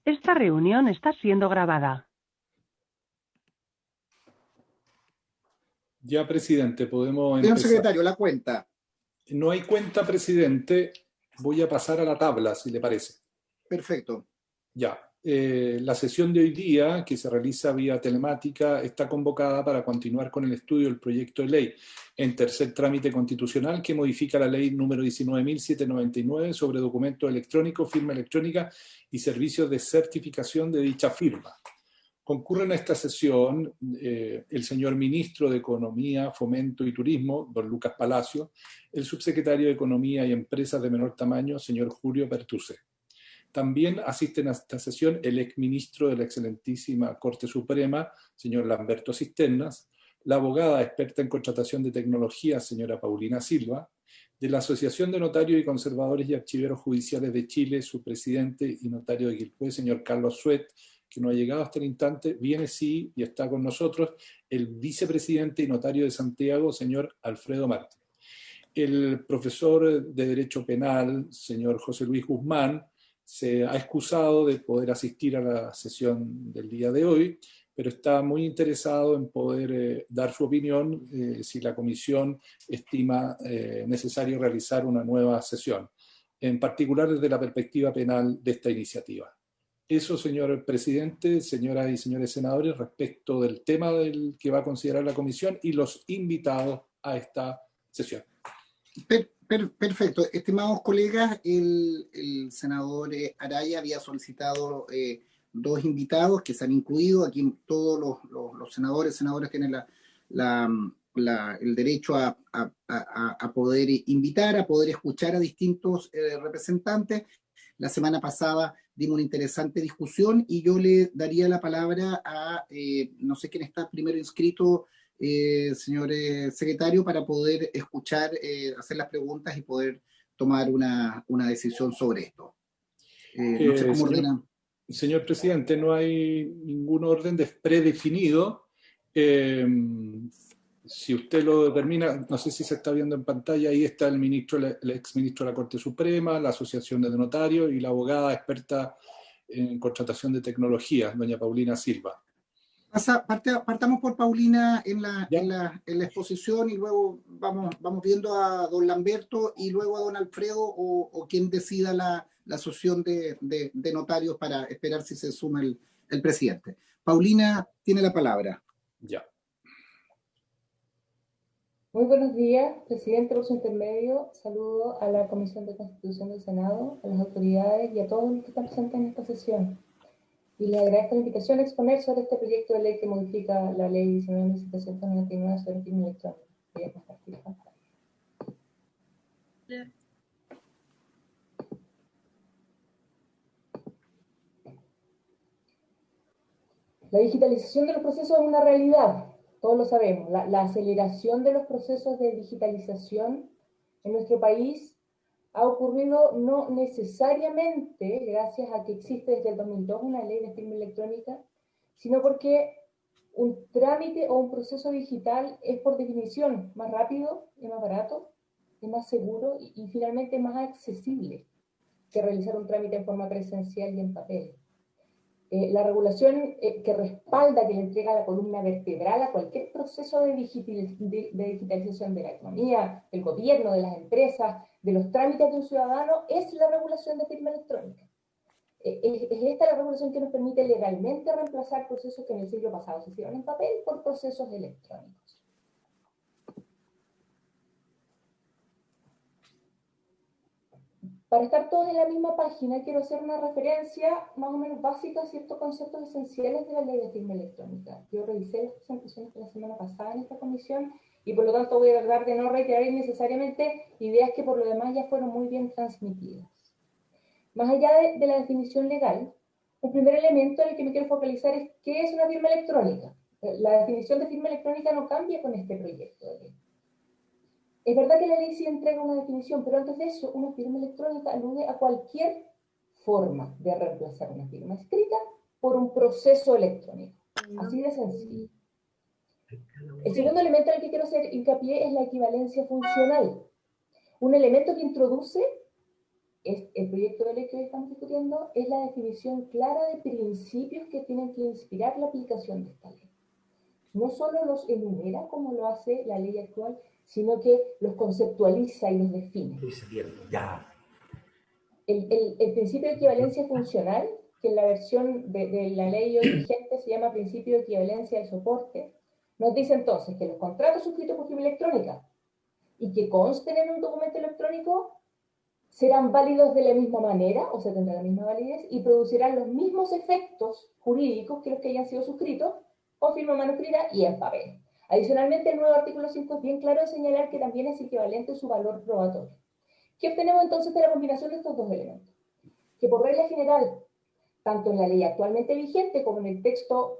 Esta reunión está siendo grabada. Ya, presidente, podemos Señor empezar. secretario, la cuenta. No hay cuenta, presidente. Voy a pasar a la tabla, si le parece. Perfecto. Ya. La sesión de hoy día, que se realiza vía telemática, está convocada para continuar con el estudio del proyecto de ley en tercer trámite constitucional que modifica la ley número 19.799 sobre documentos electrónicos, firma electrónica y servicios de certificación de dicha firma. Concurren a esta sesión el señor ministro de Economía, Fomento y Turismo, don Lucas Palacio, el subsecretario de Economía y Empresas de Menor Tamaño, señor Julio Pertuce. También asisten a esta sesión el exministro de la excelentísima Corte Suprema, señor Lamberto Cisternas, la abogada experta en contratación de tecnología, señora Paulina Silva, de la Asociación de Notarios y Conservadores y Archiveros Judiciales de Chile, su presidente y notario de Quilpué, señor Carlos Suet, que no ha llegado hasta el instante, viene sí y está con nosotros el vicepresidente y notario de Santiago, señor Alfredo Martí. El profesor de Derecho Penal, señor José Luis Guzmán, se ha excusado de poder asistir a la sesión del día de hoy, pero está muy interesado en poder dar su opinión si la comisión estima necesario realizar una nueva sesión, en particular desde la perspectiva penal de esta iniciativa. Eso, señor presidente, señoras y señores senadores, respecto del tema del que va a considerar la comisión y los invitados a esta sesión. Perfecto. Estimados colegas, el senador Araya había solicitado dos invitados que se han incluido. Aquí todos los senadoras tienen el derecho a poder invitar, a poder escuchar a distintos representantes. La semana pasada dimos una interesante discusión y yo le daría la palabra a, no sé quién está primero inscrito, señor secretario, para poder escuchar, hacer las preguntas y poder tomar una decisión sobre esto. No sé cómo ordena. Señor presidente, no hay ningún orden predefinido. Si usted lo determina, no sé si se está viendo en pantalla, ahí está el ministro, el exministro de la Corte Suprema, la Asociación de Notarios y la abogada experta en contratación de tecnología, doña Paulina Silva. Partamos por Paulina en la exposición y luego vamos viendo a don Lamberto y luego a don Alfredo o quien decida la asociación de notarios para esperar si se suma el presidente. Paulina tiene la palabra. Ya. Muy buenos días, presidente, por su intermedio. Saludo a la Comisión de Constitución del Senado, a las autoridades y a todos los que están presentes en esta sesión. Y les agradezco la invitación a exponer sobre este proyecto de ley que modifica la ley 19.799 sobre firma electrónica. Voy a compartir pantalla. La digitalización de los procesos es una realidad, todos lo sabemos. La aceleración de los procesos de digitalización en nuestro país ha ocurrido no necesariamente gracias a que existe desde el 2002 una ley de firma electrónica, sino porque un trámite o un proceso digital es por definición más rápido, es más barato, es más seguro y finalmente más accesible que realizar un trámite en forma presencial y en papel. La regulación que respalda, que le entrega la columna vertebral a cualquier proceso de digitalización de la economía, del gobierno, de las empresas, de los trámites de un ciudadano, es la regulación de firma electrónica. Es esta la regulación que nos permite legalmente reemplazar procesos que en el siglo pasado se hicieron en papel por procesos electrónicos. Para estar todos en la misma página, quiero hacer una referencia más o menos básica a ciertos conceptos esenciales de la ley de firma electrónica. Yo revisé las presentaciones de la semana pasada en esta comisión y por lo tanto voy a tratar de no reiterar innecesariamente ideas que por lo demás ya fueron muy bien transmitidas. Más allá de la definición legal, un primer elemento en el que me quiero focalizar es qué es una firma electrónica. La definición de firma electrónica no cambia con este proyecto de ley. Es verdad que la ley sí entrega una definición, pero antes de eso, una firma electrónica alude a cualquier forma de reemplazar una firma escrita por un proceso electrónico. Así de sencillo. El segundo elemento en el que quiero hacer hincapié es la equivalencia funcional. Un elemento que introduce el proyecto de ley que hoy estamos discutiendo es la definición clara de principios que tienen que inspirar la aplicación de esta ley. No solo los enumera como lo hace la ley actual, sino que los conceptualiza y los define. El principio de equivalencia funcional, que en la versión de la ley hoy vigente se llama principio de equivalencia de soporte, nos dice entonces que los contratos suscritos por firma electrónica y que consten en un documento electrónico serán válidos de la misma manera, o sea, tendrán la misma validez, y producirán los mismos efectos jurídicos que los que hayan sido suscritos con firma manuscrita y en papel. Adicionalmente, el nuevo artículo 5 es bien claro de señalar que también es equivalente su valor probatorio. ¿Qué obtenemos entonces de la combinación de estos dos elementos? Que por regla general, tanto en la ley actualmente vigente como en el texto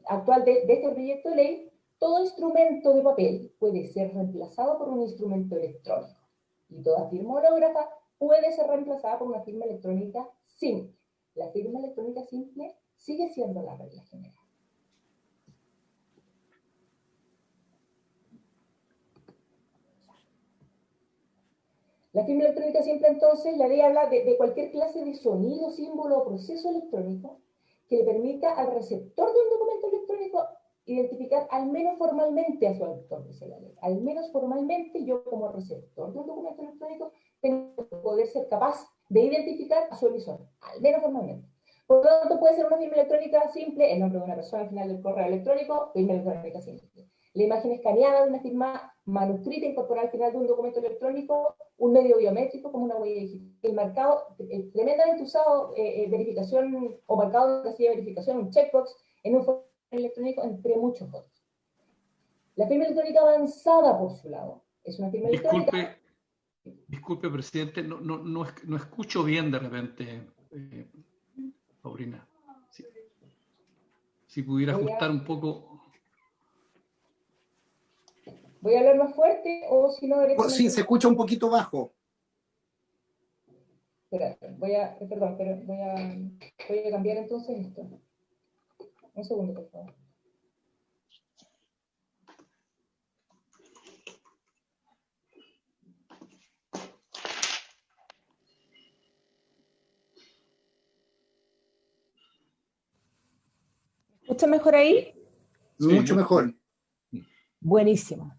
actual de este proyecto de ley, todo instrumento de papel puede ser reemplazado por un instrumento electrónico. Y toda firma hológrafa puede ser reemplazada por una firma electrónica simple. La firma electrónica simple sigue siendo la regla general. La firma electrónica simple, entonces, la ley habla de cualquier clase de sonido, símbolo o proceso electrónico que le permita al receptor de un documento electrónico identificar al menos formalmente a su autor, dice la ley. Al menos formalmente, yo como receptor de un documento electrónico tengo que poder ser capaz de identificar a su emisor, al menos formalmente. Por lo tanto, puede ser una firma electrónica simple, el nombre de una persona al final del correo electrónico, firma electrónica simple. La imagen escaneada de una firma manuscrita incorporada al final de un documento electrónico, un medio biométrico como una huella digital. El marcado, tremendamente usado, verificación o marcado de casilla de verificación, un checkbox en un formulario electrónico, entre muchos otros. La firma electrónica avanzada, por su lado, es una firma electrónica. Disculpe, presidente, no escucho bien de repente, Paulina. Si pudiera ajustar un poco. ¿Voy a hablar más fuerte o si no? Sí, se escucha un poquito bajo. Espera, voy a cambiar entonces esto. Un segundo, por favor. ¿Me escucha mejor ahí? Sí, mucho mejor. Buenísimo.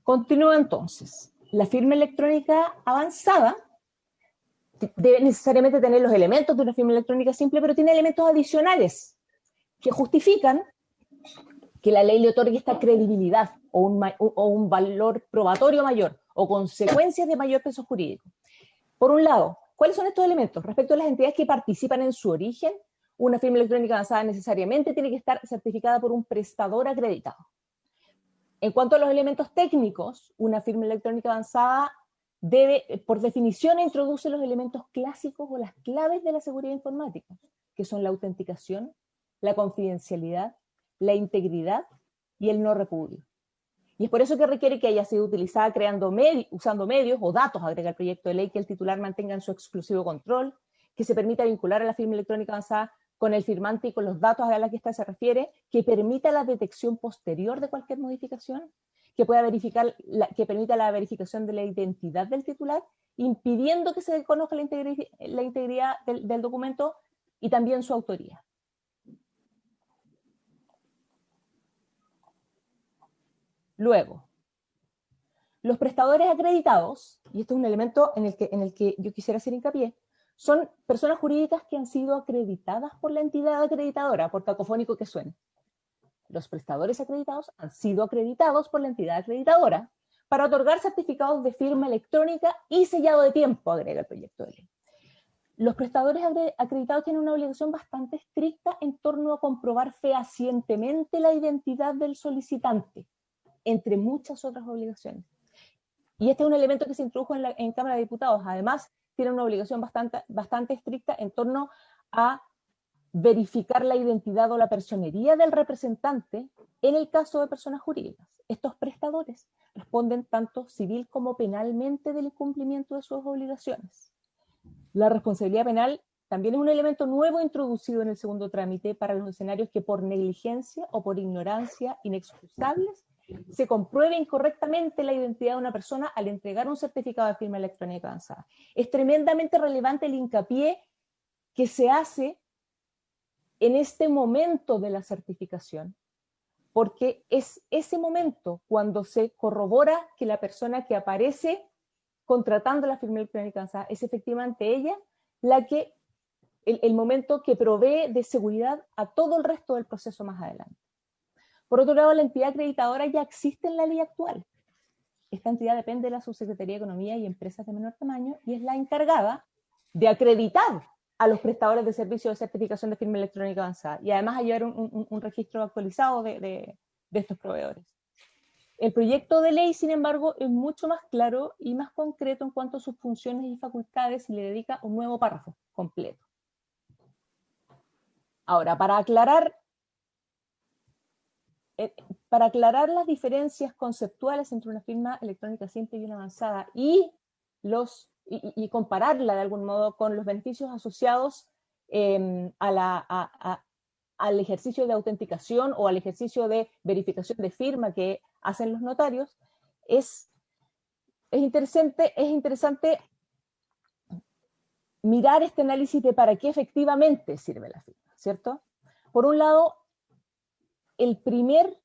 Continúa entonces. La firma electrónica avanzada debe necesariamente tener los elementos de una firma electrónica simple, pero tiene elementos adicionales que justifican que la ley le otorgue esta credibilidad o un valor probatorio mayor o consecuencias de mayor peso jurídico. Por un lado, ¿cuáles son estos elementos? Respecto a las entidades que participan en su origen, una firma electrónica avanzada necesariamente tiene que estar certificada por un prestador acreditado. En cuanto a los elementos técnicos, una firma electrónica avanzada debe, por definición, introduce los elementos clásicos o las claves de la seguridad informática, que son la autenticación, la confidencialidad, la integridad y el no repudio. Y es por eso que requiere que haya sido utilizada usando medios o datos, agrega el proyecto de ley, que el titular mantenga en su exclusivo control, que se permita vincular a la firma electrónica avanzada con el firmante y con los datos a los que ésta se refiere, que permita la detección posterior de cualquier modificación, que permita la verificación de la identidad del titular, impidiendo que se desconozca la integridad del documento y también su autoría. Luego, los prestadores acreditados, y este es un elemento en el que yo quisiera hacer hincapié, son personas jurídicas que han sido acreditadas por la entidad acreditadora, por cacofónico que suene. Los prestadores acreditados han sido acreditados por la entidad acreditadora para otorgar certificados de firma electrónica y sellado de tiempo, agrega el proyecto de ley. Los prestadores acreditados tienen una obligación bastante estricta en torno a comprobar fehacientemente la identidad del solicitante, entre muchas otras obligaciones. Y este es un elemento que se introdujo en Cámara de Diputados. Además, tiene una obligación bastante estricta en torno a verificar la identidad o la personería del representante en el caso de personas jurídicas. Estos prestadores responden tanto civil como penalmente del incumplimiento de sus obligaciones. La responsabilidad penal también es un elemento nuevo introducido en el segundo trámite para los escenarios que por negligencia o por ignorancia inexcusables se compruebe incorrectamente la identidad de una persona al entregar un certificado de firma electrónica avanzada. Es tremendamente relevante el hincapié que se hace en este momento de la certificación, porque es ese momento cuando se corrobora que la persona que aparece contratando la firma electrónica avanzada es efectivamente ella la que, el momento que provee de seguridad a todo el resto del proceso más adelante. Por otro lado, la entidad acreditadora ya existe en la ley actual. Esta entidad depende de la Subsecretaría de Economía y Empresas de menor tamaño y es la encargada de acreditar a los prestadores de servicios de certificación de firma electrónica avanzada y además a llevar un registro actualizado de estos proveedores. El proyecto de ley, sin embargo, es mucho más claro y más concreto en cuanto a sus funciones y facultades y le dedica un nuevo párrafo completo. Ahora, para aclarar las diferencias conceptuales entre una firma electrónica simple y una avanzada y compararla de algún modo con los beneficios asociados al ejercicio de autenticación o al ejercicio de verificación de firma que hacen los notarios, es interesante mirar este análisis de para qué efectivamente sirve la firma, ¿cierto? Por un lado, el primer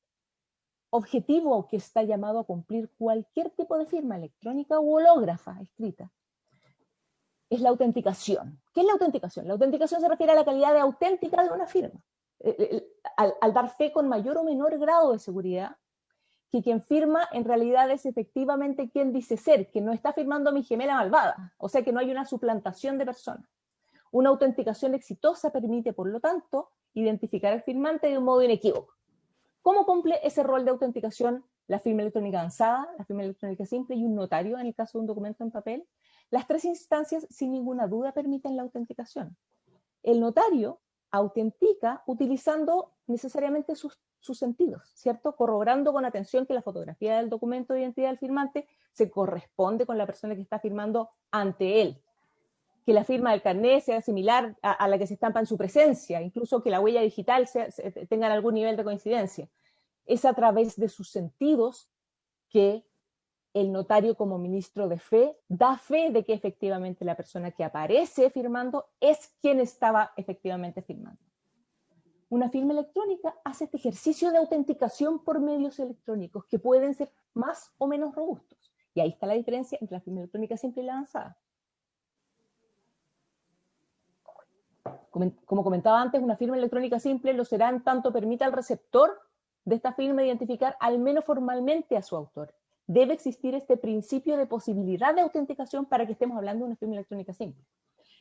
objetivo que está llamado a cumplir cualquier tipo de firma electrónica u hológrafa escrita es la autenticación. ¿Qué es la autenticación? La autenticación se refiere a la calidad de auténtica de una firma, al dar fe con mayor o menor grado de seguridad que quien firma en realidad es efectivamente quien dice ser, que no está firmando mi gemela malvada, o sea que no hay una suplantación de persona. Una autenticación exitosa permite, por lo tanto, identificar al firmante de un modo inequívoco. ¿Cómo cumple ese rol de autenticación la firma electrónica avanzada, la firma electrónica simple y un notario en el caso de un documento en papel? Las tres instancias, sin ninguna duda, permiten la autenticación. El notario autentica utilizando necesariamente sus sentidos, ¿cierto? Corroborando con atención que la fotografía del documento de identidad del firmante se corresponde con la persona que está firmando ante él, que la firma del carnet sea similar a la que se estampa en su presencia, incluso que la huella digital tenga algún nivel de coincidencia. Es a través de sus sentidos que el notario, como ministro de fe, da fe de que efectivamente la persona que aparece firmando es quien estaba efectivamente firmando. Una firma electrónica hace este ejercicio de autenticación por medios electrónicos que pueden ser más o menos robustos. Y ahí está la diferencia entre la firma electrónica simple y la avanzada. Como comentaba antes, una firma electrónica simple lo será en tanto permita al receptor de esta firma identificar al menos formalmente a su autor. Debe existir este principio de posibilidad de autenticación para que estemos hablando de una firma electrónica simple.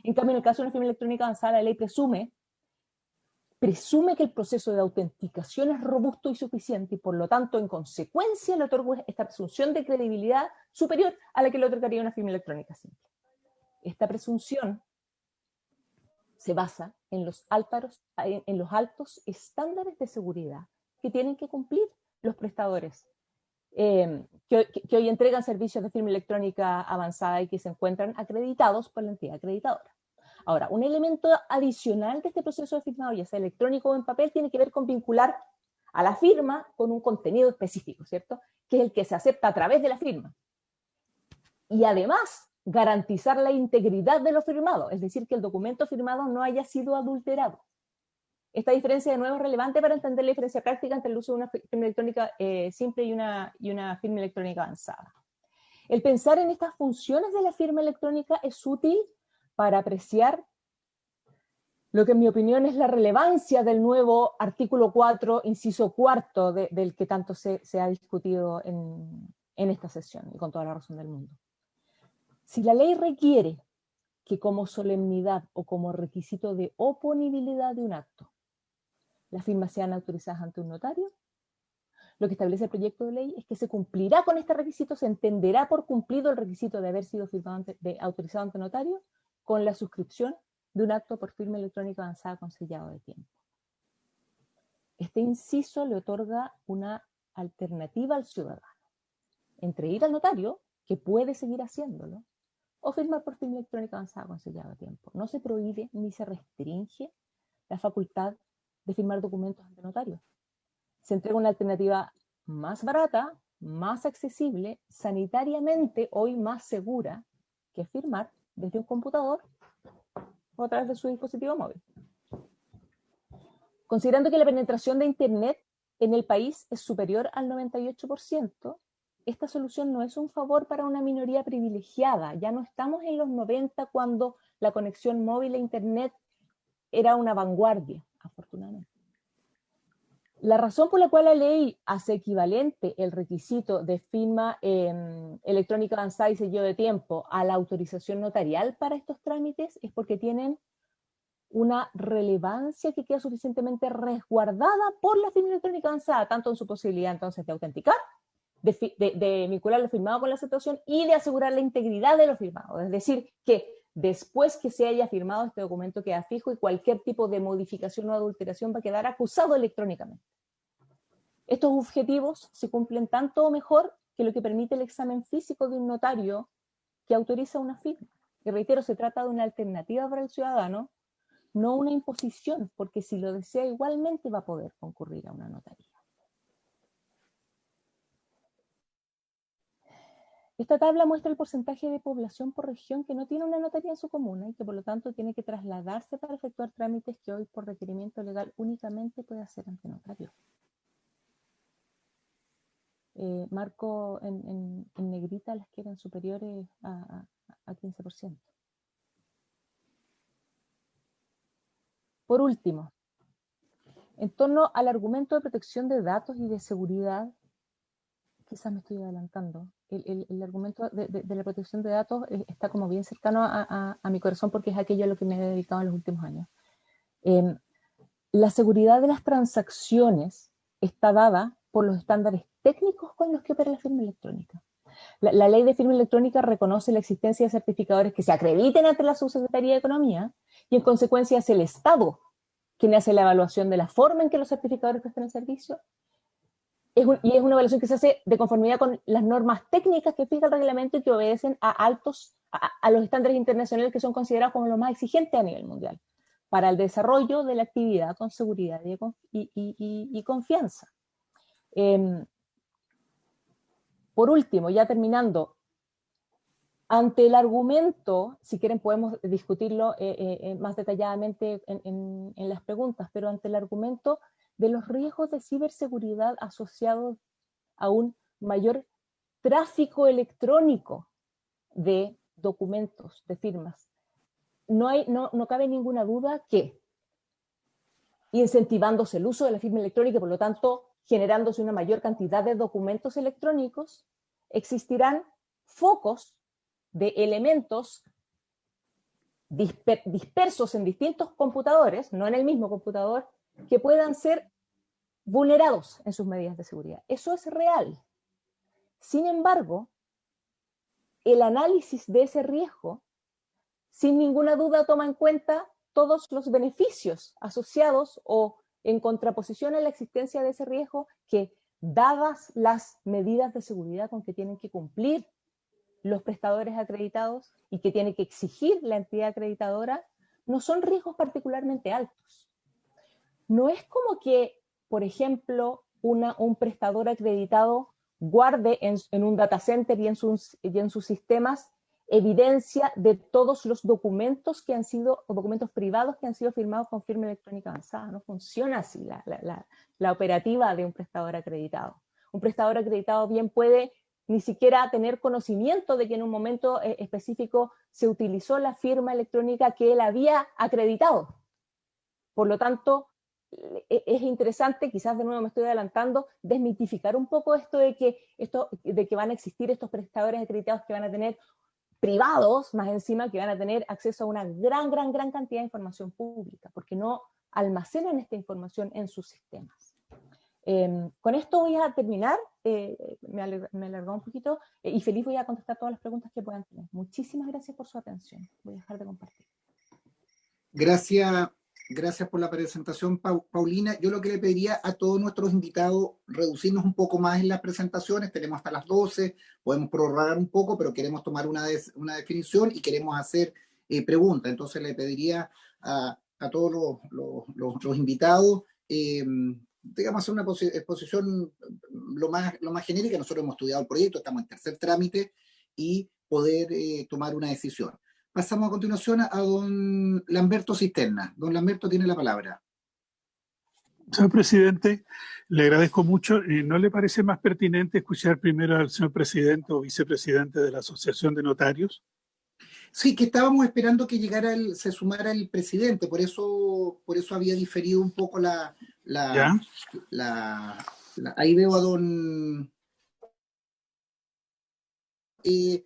En cambio, en el caso de una firma electrónica avanzada, la ley presume que el proceso de autenticación es robusto y suficiente y por lo tanto, en consecuencia, le otorga esta presunción de credibilidad superior a la que le otorgaría una firma electrónica simple. Esta presunción se basa en los altos estándares de seguridad que tienen que cumplir los prestadores que hoy entregan servicios de firma electrónica avanzada y que se encuentran acreditados por la entidad acreditadora. Ahora, un elemento adicional de este proceso de firmado, ya sea electrónico o en papel, tiene que ver con vincular a la firma con un contenido específico, ¿cierto? Que es el que se acepta a través de la firma. Y además, garantizar la integridad de lo firmado, es decir, que el documento firmado no haya sido adulterado. Esta diferencia de nuevo es relevante para entender la diferencia práctica entre el uso de una firma electrónica simple y una firma electrónica avanzada. El pensar en estas funciones de la firma electrónica es útil para apreciar lo que en mi opinión es la relevancia del nuevo artículo 4, inciso cuarto, del que tanto se ha discutido en esta sesión, y con toda la razón del mundo. Si la ley requiere que como solemnidad o como requisito de oponibilidad de un acto, las firmas sean autorizadas ante un notario, lo que establece el proyecto de ley es que se cumplirá con este requisito, se entenderá por cumplido el requisito de haber sido autorizado ante notario con la suscripción de un acto por firma electrónica avanzada con sellado de tiempo. Este inciso le otorga una alternativa al ciudadano entre ir al notario, que puede seguir haciéndolo, o firmar por firma electrónica avanzada con sellado de tiempo. No se prohíbe ni se restringe la facultad de firmar documentos ante notario. Se entrega una alternativa más barata, más accesible, sanitariamente hoy más segura que firmar desde un computador o a través de su dispositivo móvil. Considerando que la penetración de Internet en el país es superior al 98%, esta solución no es un favor para una minoría privilegiada. Ya no estamos en los 90 cuando la conexión móvil a Internet era una vanguardia, afortunadamente. La razón por la cual la ley hace equivalente el requisito de firma electrónica avanzada y sello de tiempo a la autorización notarial para estos trámites es porque tienen una relevancia que queda suficientemente resguardada por la firma electrónica avanzada, tanto en su posibilidad entonces de autenticar, de vincular lo firmado con la aceptación y de asegurar la integridad de lo firmado. Es decir, que después que se haya firmado este documento queda fijo y cualquier tipo de modificación o adulteración va a quedar acusado electrónicamente. Estos objetivos se cumplen tanto o mejor que lo que permite el examen físico de un notario que autoriza una firma. Y reitero, se trata de una alternativa para el ciudadano, no una imposición, porque si lo desea igualmente va a poder concurrir a una notaría. Esta tabla muestra el porcentaje de población por región que no tiene una notaría en su comuna y que por lo tanto tiene que trasladarse para efectuar trámites que hoy por requerimiento legal únicamente puede hacer ante notario. Marco en negrita las que eran superiores a 15%. Por último, en torno al argumento de protección de datos y de seguridad, quizás me estoy adelantando, el argumento de la protección de datos está como bien cercano a mi corazón porque es aquello a lo que me he dedicado en los últimos años. La seguridad de las transacciones está dada por los estándares técnicos con los que opera la firma electrónica. La ley de firma electrónica reconoce la existencia de certificadores que se acrediten ante la Subsecretaría de Economía y en consecuencia es el Estado quien hace la evaluación de la forma en que los certificadores prestan el servicio. Y es una evaluación que se hace de conformidad con las normas técnicas que fija el reglamento y que obedecen a los estándares internacionales que son considerados como los más exigentes a nivel mundial para el desarrollo de la actividad con seguridad y confianza. Por último, ya terminando, ante el argumento, si quieren podemos discutirlo más detalladamente en las preguntas, pero ante el argumento de los riesgos de ciberseguridad asociados a un mayor tráfico electrónico de documentos, de firmas, no cabe ninguna duda que incentivándose el uso de la firma electrónica, por lo tanto, generándose una mayor cantidad de documentos electrónicos, existirán focos de elementos dispersos en distintos computadores, no en el mismo computador, que puedan ser vulnerados en sus medidas de seguridad. Eso es real. Sin embargo, el análisis de ese riesgo, sin ninguna duda, toma en cuenta todos los beneficios asociados o en contraposición a la existencia de ese riesgo que, dadas las medidas de seguridad con que tienen que cumplir los prestadores acreditados y que tiene que exigir la entidad acreditadora, no son riesgos particularmente altos. No es como que, por ejemplo, un prestador acreditado guarde en un data center y en sus sistemas evidencia de todos los documentos que han sido, o documentos privados que han sido firmados con firma electrónica avanzada. No funciona así la operativa de un prestador acreditado. Un prestador acreditado bien puede ni siquiera tener conocimiento de que en un momento específico se utilizó la firma electrónica que él había acreditado. Por lo tanto, es interesante, quizás de nuevo me estoy adelantando, desmitificar un poco esto de que van a existir estos prestadores acreditados que van a tener privados, más encima, que van a tener acceso a una gran cantidad de información pública, porque no almacenan esta información en sus sistemas. Con esto voy a terminar, me alargó un poquito, y feliz voy a contestar todas las preguntas que puedan tener. Muchísimas gracias por su atención. Voy a dejar de compartir. Gracias por la presentación, Paulina. Yo lo que le pediría a todos nuestros invitados, reducirnos un poco más en las presentaciones. Tenemos hasta las 12, podemos prorrogar un poco, pero queremos tomar una definición y queremos hacer preguntas. Entonces le pediría a todos los invitados digamos, hacer una exposición lo más genérica. Nosotros hemos estudiado el proyecto, estamos en tercer trámite y poder tomar una decisión. Pasamos a continuación a don Lamberto Cisterna. Don Lamberto tiene la palabra. Señor presidente, le agradezco mucho. ¿No le parece más pertinente escuchar primero al señor presidente o vicepresidente de la Asociación de Notarios? Sí, que estábamos esperando que se sumara el presidente, por eso había diferido un poco ahí veo a don... Si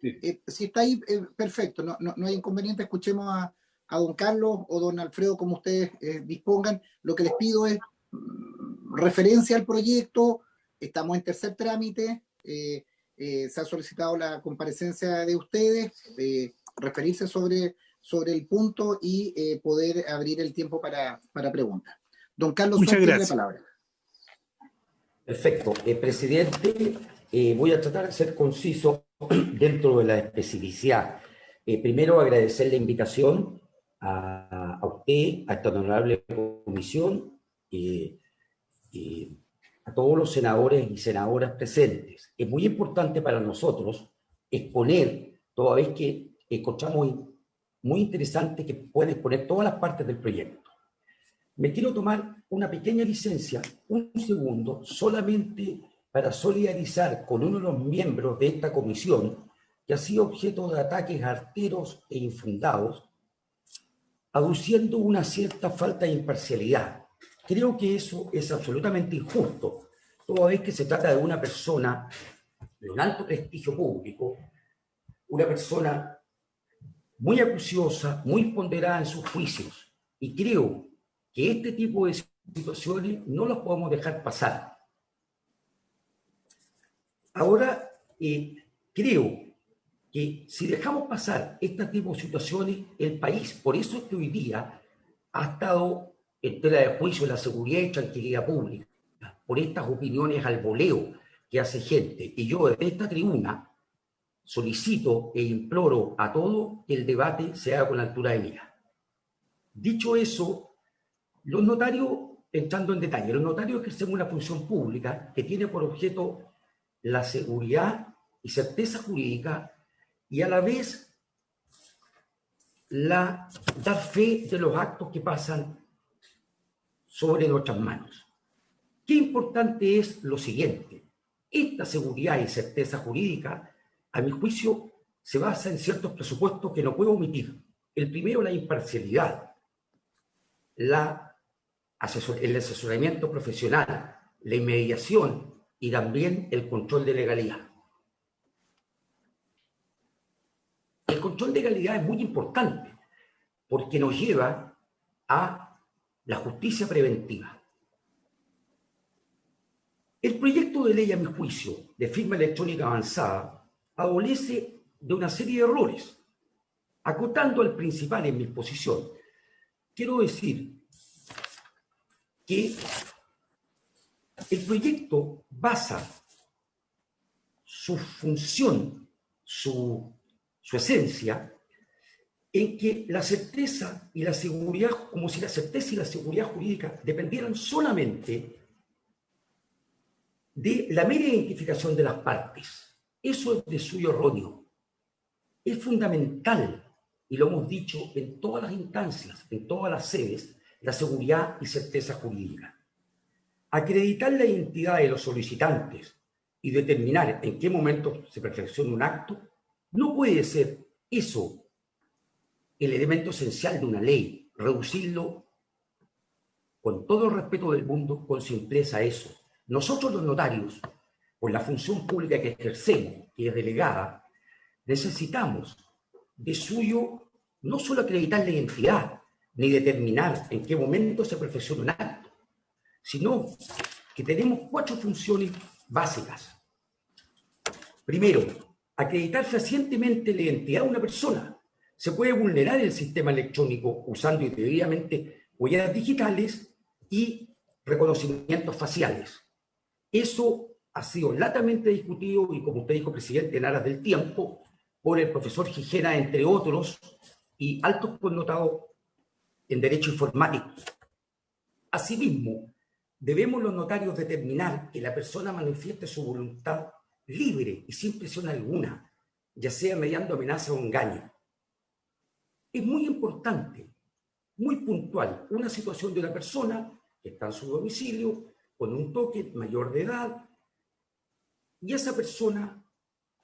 está ahí, perfecto, no hay inconveniente. Escuchemos a don Carlos o don Alfredo, como ustedes dispongan. Lo que les pido es referencia al proyecto. Estamos en tercer trámite, se ha solicitado la comparecencia de ustedes, referirse sobre el punto y poder abrir el tiempo para preguntas. Don Carlos, muchas gracias. Tiene la palabra. Perfecto. Presidente, voy a tratar de ser conciso dentro de la especificidad. Primero, agradecer la invitación a usted, a esta honorable comisión, a todos los senadores y senadoras presentes. Es muy importante para nosotros exponer, toda vez que encontramos muy interesante que pueden exponer todas las partes del proyecto. Me quiero tomar una pequeña licencia, un segundo, solamente para solidarizar con uno de los miembros de esta comisión que ha sido objeto de ataques arteros e infundados, aduciendo una cierta falta de imparcialidad. Creo que eso es absolutamente injusto, toda vez que se trata de una persona de un alto prestigio público, una persona muy acuciosa, muy ponderada en sus juicios, y creo que este tipo de situaciones no las podemos dejar pasar. Ahora, creo que si dejamos pasar este tipo de situaciones, el país, por eso es que hoy día ha estado en tela de juicio la seguridad y tranquilidad pública, por estas opiniones al voleo que hace gente. Y yo desde esta tribuna solicito e imploro a todos que el debate se haga con la altura de mira. Dicho eso, los notarios, entrando en detalle, los notarios ejercen una función pública que tiene por objeto la seguridad y certeza jurídica y a la vez dar fe de los actos que pasan sobre nuestras manos. Qué importante es lo siguiente: esta seguridad y certeza jurídica, a mi juicio, se basa en ciertos presupuestos que no puedo omitir. El primero, la imparcialidad, el asesoramiento profesional, la inmediación y también el control de legalidad. El control de legalidad es muy importante porque nos lleva a la justicia preventiva. El proyecto de ley, a mi juicio, de firma electrónica avanzada, adolece de una serie de errores. Acotando al principal en mi exposición, quiero decir que el proyecto basa su función, su esencia, en que la certeza y la seguridad, como si la certeza y la seguridad jurídica dependieran solamente de la mera identificación de las partes. Eso es de suyo erróneo. Es fundamental, y lo hemos dicho en todas las instancias, en todas las sedes, la seguridad y certeza jurídica. Acreditar la identidad de los solicitantes y determinar en qué momento se perfecciona un acto no puede ser eso el elemento esencial de una ley. Reducirlo, con todo el respeto del mundo, con simpleza a eso. Nosotros los notarios, por la función pública que ejercemos, que es delegada, necesitamos de suyo no solo acreditar la identidad, ni determinar en qué momento se perfecciona un acto, sino que tenemos 4 funciones básicas. Primero, acreditar fehacientemente la identidad de una persona. Se puede vulnerar el sistema electrónico usando indebidamente huellas digitales y reconocimientos faciales. Eso ha sido latamente discutido y, como usted dijo, presidente, en aras del tiempo, por el profesor Gijena, entre otros, y altos connotados en derecho informático. Asimismo, debemos los notarios determinar que la persona manifieste su voluntad libre y sin presión alguna, ya sea mediante amenaza o engaño. Es muy importante, muy puntual, una situación de una persona que está en su domicilio, con un toque mayor de edad, y esa persona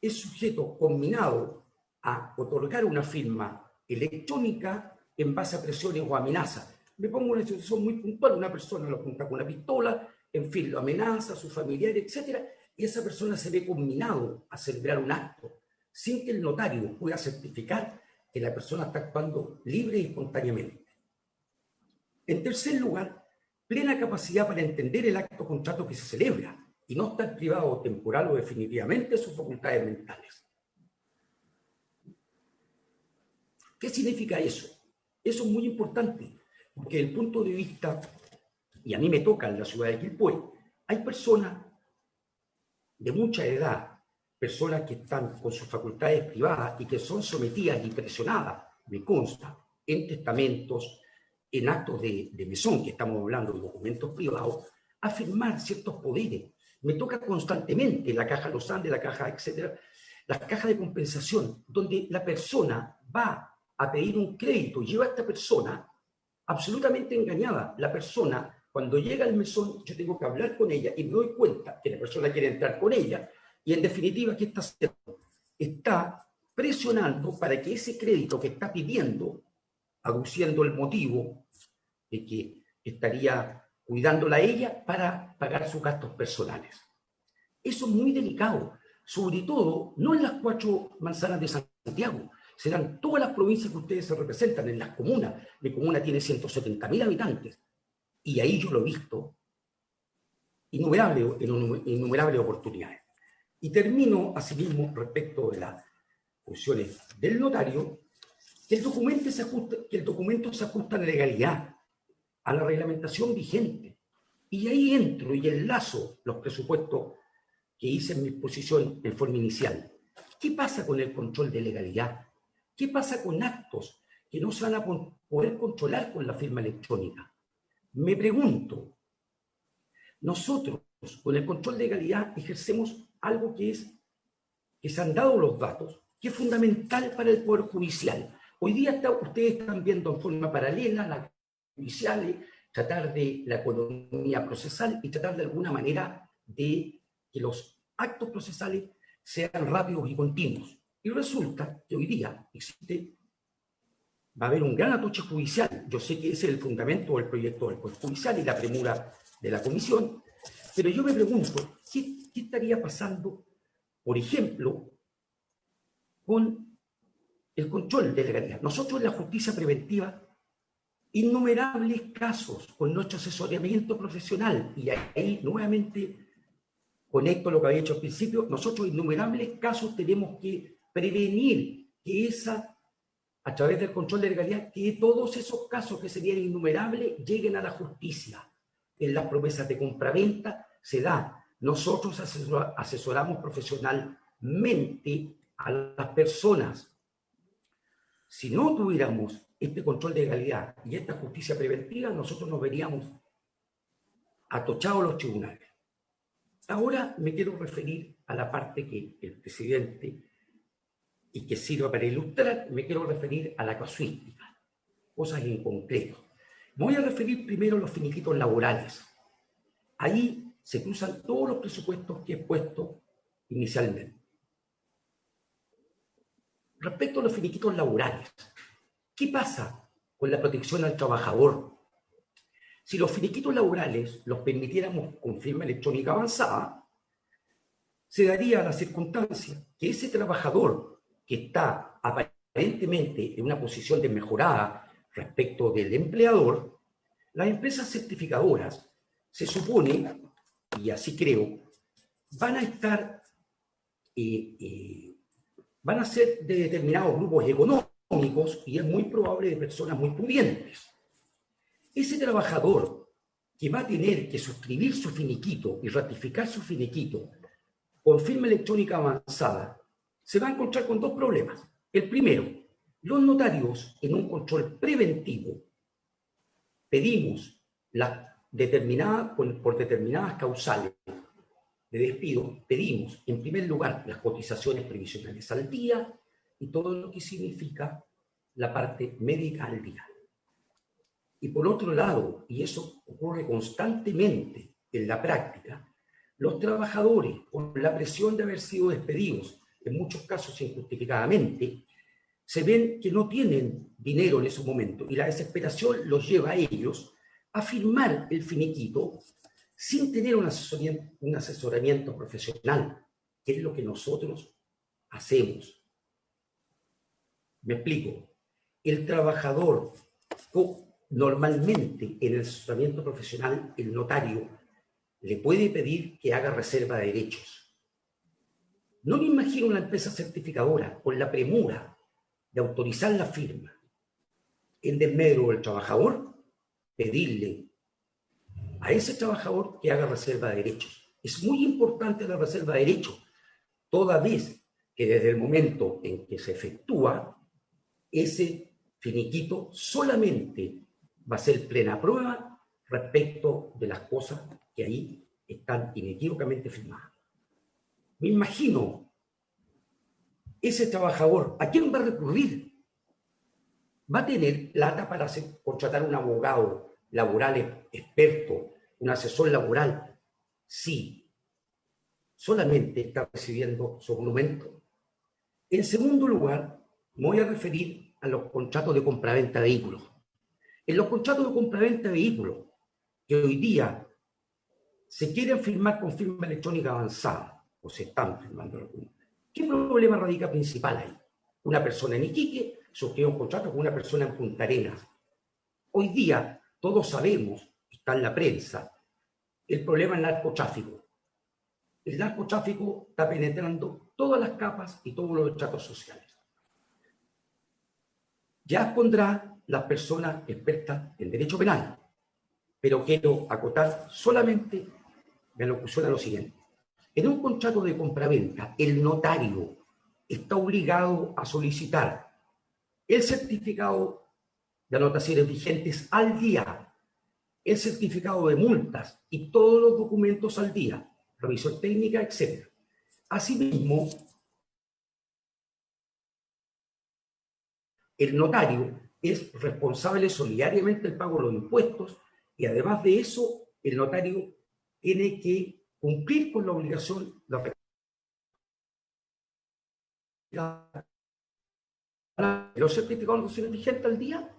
es sujeto combinado a otorgar una firma electrónica en base a presiones o amenazas. Me pongo una situación muy puntual, una persona lo apunta con una pistola, en fin, lo amenaza a su familiar, etc., y esa persona se ve combinado a celebrar un acto sin que el notario pueda certificar que la persona está actuando libre y espontáneamente. En tercer lugar, plena capacidad para entender el acto o contrato que se celebra y no estar privado temporal o definitivamente de sus facultades mentales. ¿Qué significa eso? Eso es muy importante, porque desde el punto de vista, y a mí me toca en la ciudad de Quilpué, hay personas de mucha edad, personas que están con sus facultades privadas y que son sometidas y presionadas, me consta, en testamentos, en actos de mesón, que estamos hablando de documentos privados, a firmar ciertos poderes. Me toca constantemente la caja Los Andes, la caja, etcétera, las cajas de compensación, donde la persona va a pedir un crédito y lleva a esta persona absolutamente engañada. La persona, cuando llega al mesón, yo tengo que hablar con ella y me doy cuenta que la persona quiere entrar con ella y en definitiva, ¿qué está haciendo? Está presionando para que ese crédito que está pidiendo, aduciendo el motivo de que estaría cuidándola a ella para pagar sus gastos personales. Eso es muy delicado, sobre todo no en las 4 manzanas de Santiago, serán todas las provincias que ustedes se representan, en las comunas. Mi comuna tiene 170.000 habitantes y ahí yo lo he visto innumerables oportunidades. Y termino asimismo respecto de las funciones del notario, que el documento se ajusta a la legalidad, a la reglamentación vigente. Y ahí entro y enlazo los presupuestos que hice en mi exposición en forma inicial. ¿Qué pasa con el control de legalidad? ¿Qué pasa con actos que no se van a poder controlar con la firma electrónica? Me pregunto, nosotros con el control de legalidad ejercemos algo que se han dado los datos, que es fundamental para el Poder Judicial. Hoy día ustedes están viendo en forma paralela las judiciales, tratar de la economía procesal y tratar de alguna manera de que los actos procesales sean rápidos y continuos. Y resulta que hoy día va a haber un gran atoche judicial. Yo sé que ese es el fundamento del proyecto del Poder Judicial y la premura de la comisión, pero yo me pregunto, ¿qué estaría pasando, por ejemplo, con el control de legalidad? Nosotros en la justicia preventiva, innumerables casos con nuestro asesoramiento profesional, y ahí nuevamente conecto lo que había hecho al principio, nosotros innumerables casos tenemos que prevenir que a través del control de legalidad, que todos esos casos que serían innumerables lleguen a la justicia. En las promesas de compraventa se da. Nosotros asesoramos profesionalmente a las personas. Si no tuviéramos este control de legalidad y esta justicia preventiva, nosotros nos veríamos atochados los tribunales. Ahora me quiero referir a la parte que el presidente, y que sirva para ilustrar, me quiero referir a la casuística, cosas en concreto. Me voy a referir primero a los finiquitos laborales. Ahí se cruzan todos los presupuestos que he puesto inicialmente. Respecto a los finiquitos laborales, ¿qué pasa con la protección al trabajador? Si los finiquitos laborales los permitiéramos con firma electrónica avanzada, se daría la circunstancia que ese trabajador que está aparentemente en una posición desmejorada respecto del empleador, las empresas certificadoras, se supone, y así creo, van a ser de determinados grupos económicos y es muy probable de personas muy pudientes. Ese trabajador que va a tener que suscribir su finiquito y ratificar su finiquito con firma electrónica avanzada, se va a encontrar con 2 problemas. El primero, los notarios en un control preventivo pedimos la por determinadas causales de despido, pedimos, en primer lugar, las cotizaciones previsionales al día y todo lo que significa la parte médica al día. Y por otro lado, y eso ocurre constantemente en la práctica, los trabajadores, por la presión de haber sido despedidos, en muchos casos injustificadamente, se ven que no tienen dinero en ese momento y la desesperación los lleva a ellos a firmar el finiquito sin tener un asesoramiento profesional, que es lo que nosotros hacemos. Me explico. El trabajador, normalmente en el asesoramiento profesional, el notario le puede pedir que haga reserva de derechos. No me imagino una empresa certificadora con la premura de autorizar la firma en desmedro del trabajador, pedirle a ese trabajador que haga reserva de derechos. Es muy importante la reserva de derechos, toda vez que desde el momento en que se efectúa, ese finiquito solamente va a ser plena prueba respecto de las cosas que ahí están inequívocamente firmadas. Me imagino, ese trabajador, ¿a quién va a recurrir? ¿Va a tener plata para contratar un abogado laboral experto, un asesor laboral? Sí, solamente está recibiendo su monumento. En segundo lugar, me voy a referir a los contratos de compraventa de vehículos. En los contratos de compraventa de vehículos, que hoy día se quieren firmar con firma electrónica avanzada, o se están firmando algunos, ¿qué problema radica principal ahí? Una persona en Iquique suscribió un contrato con una persona en Punta Arenas. Hoy día todos sabemos, está en la prensa, el problema del narcotráfico. El narcotráfico está penetrando todas las capas y todos los estratos sociales. Ya pondrá las personas expertas en derecho penal, pero quiero acotar solamente mi alocución a lo siguiente. En un contrato de compraventa, el notario está obligado a solicitar el certificado de anotaciones vigentes al día, el certificado de multas y todos los documentos al día, revisión técnica, etc. Asimismo, el notario es responsable solidariamente del pago de los impuestos y además de eso, el notario tiene que cumplir con la obligación de los certificados de anotaciones vigentes al día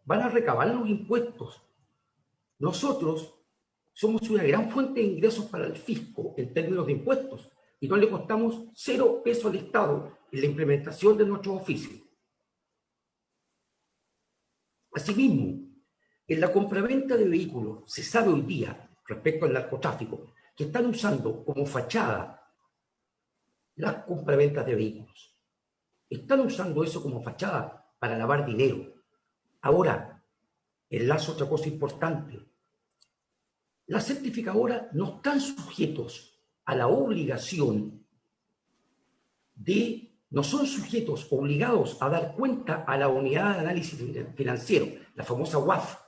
van a recabar los impuestos. Nosotros somos una gran fuente de ingresos para el fisco en términos de impuestos y no le costamos 0 pesos al Estado en la implementación de nuestros oficios. Asimismo, en la compraventa de vehículos se sabe hoy día, respecto al narcotráfico, que están usando como fachada las compraventas de vehículos. Están usando eso como fachada para lavar dinero. Ahora, enlazo otra cosa importante. Las certificadoras no están sujetos a la obligación no son sujetos obligados a dar cuenta a la unidad de análisis financiero, la famosa UAF.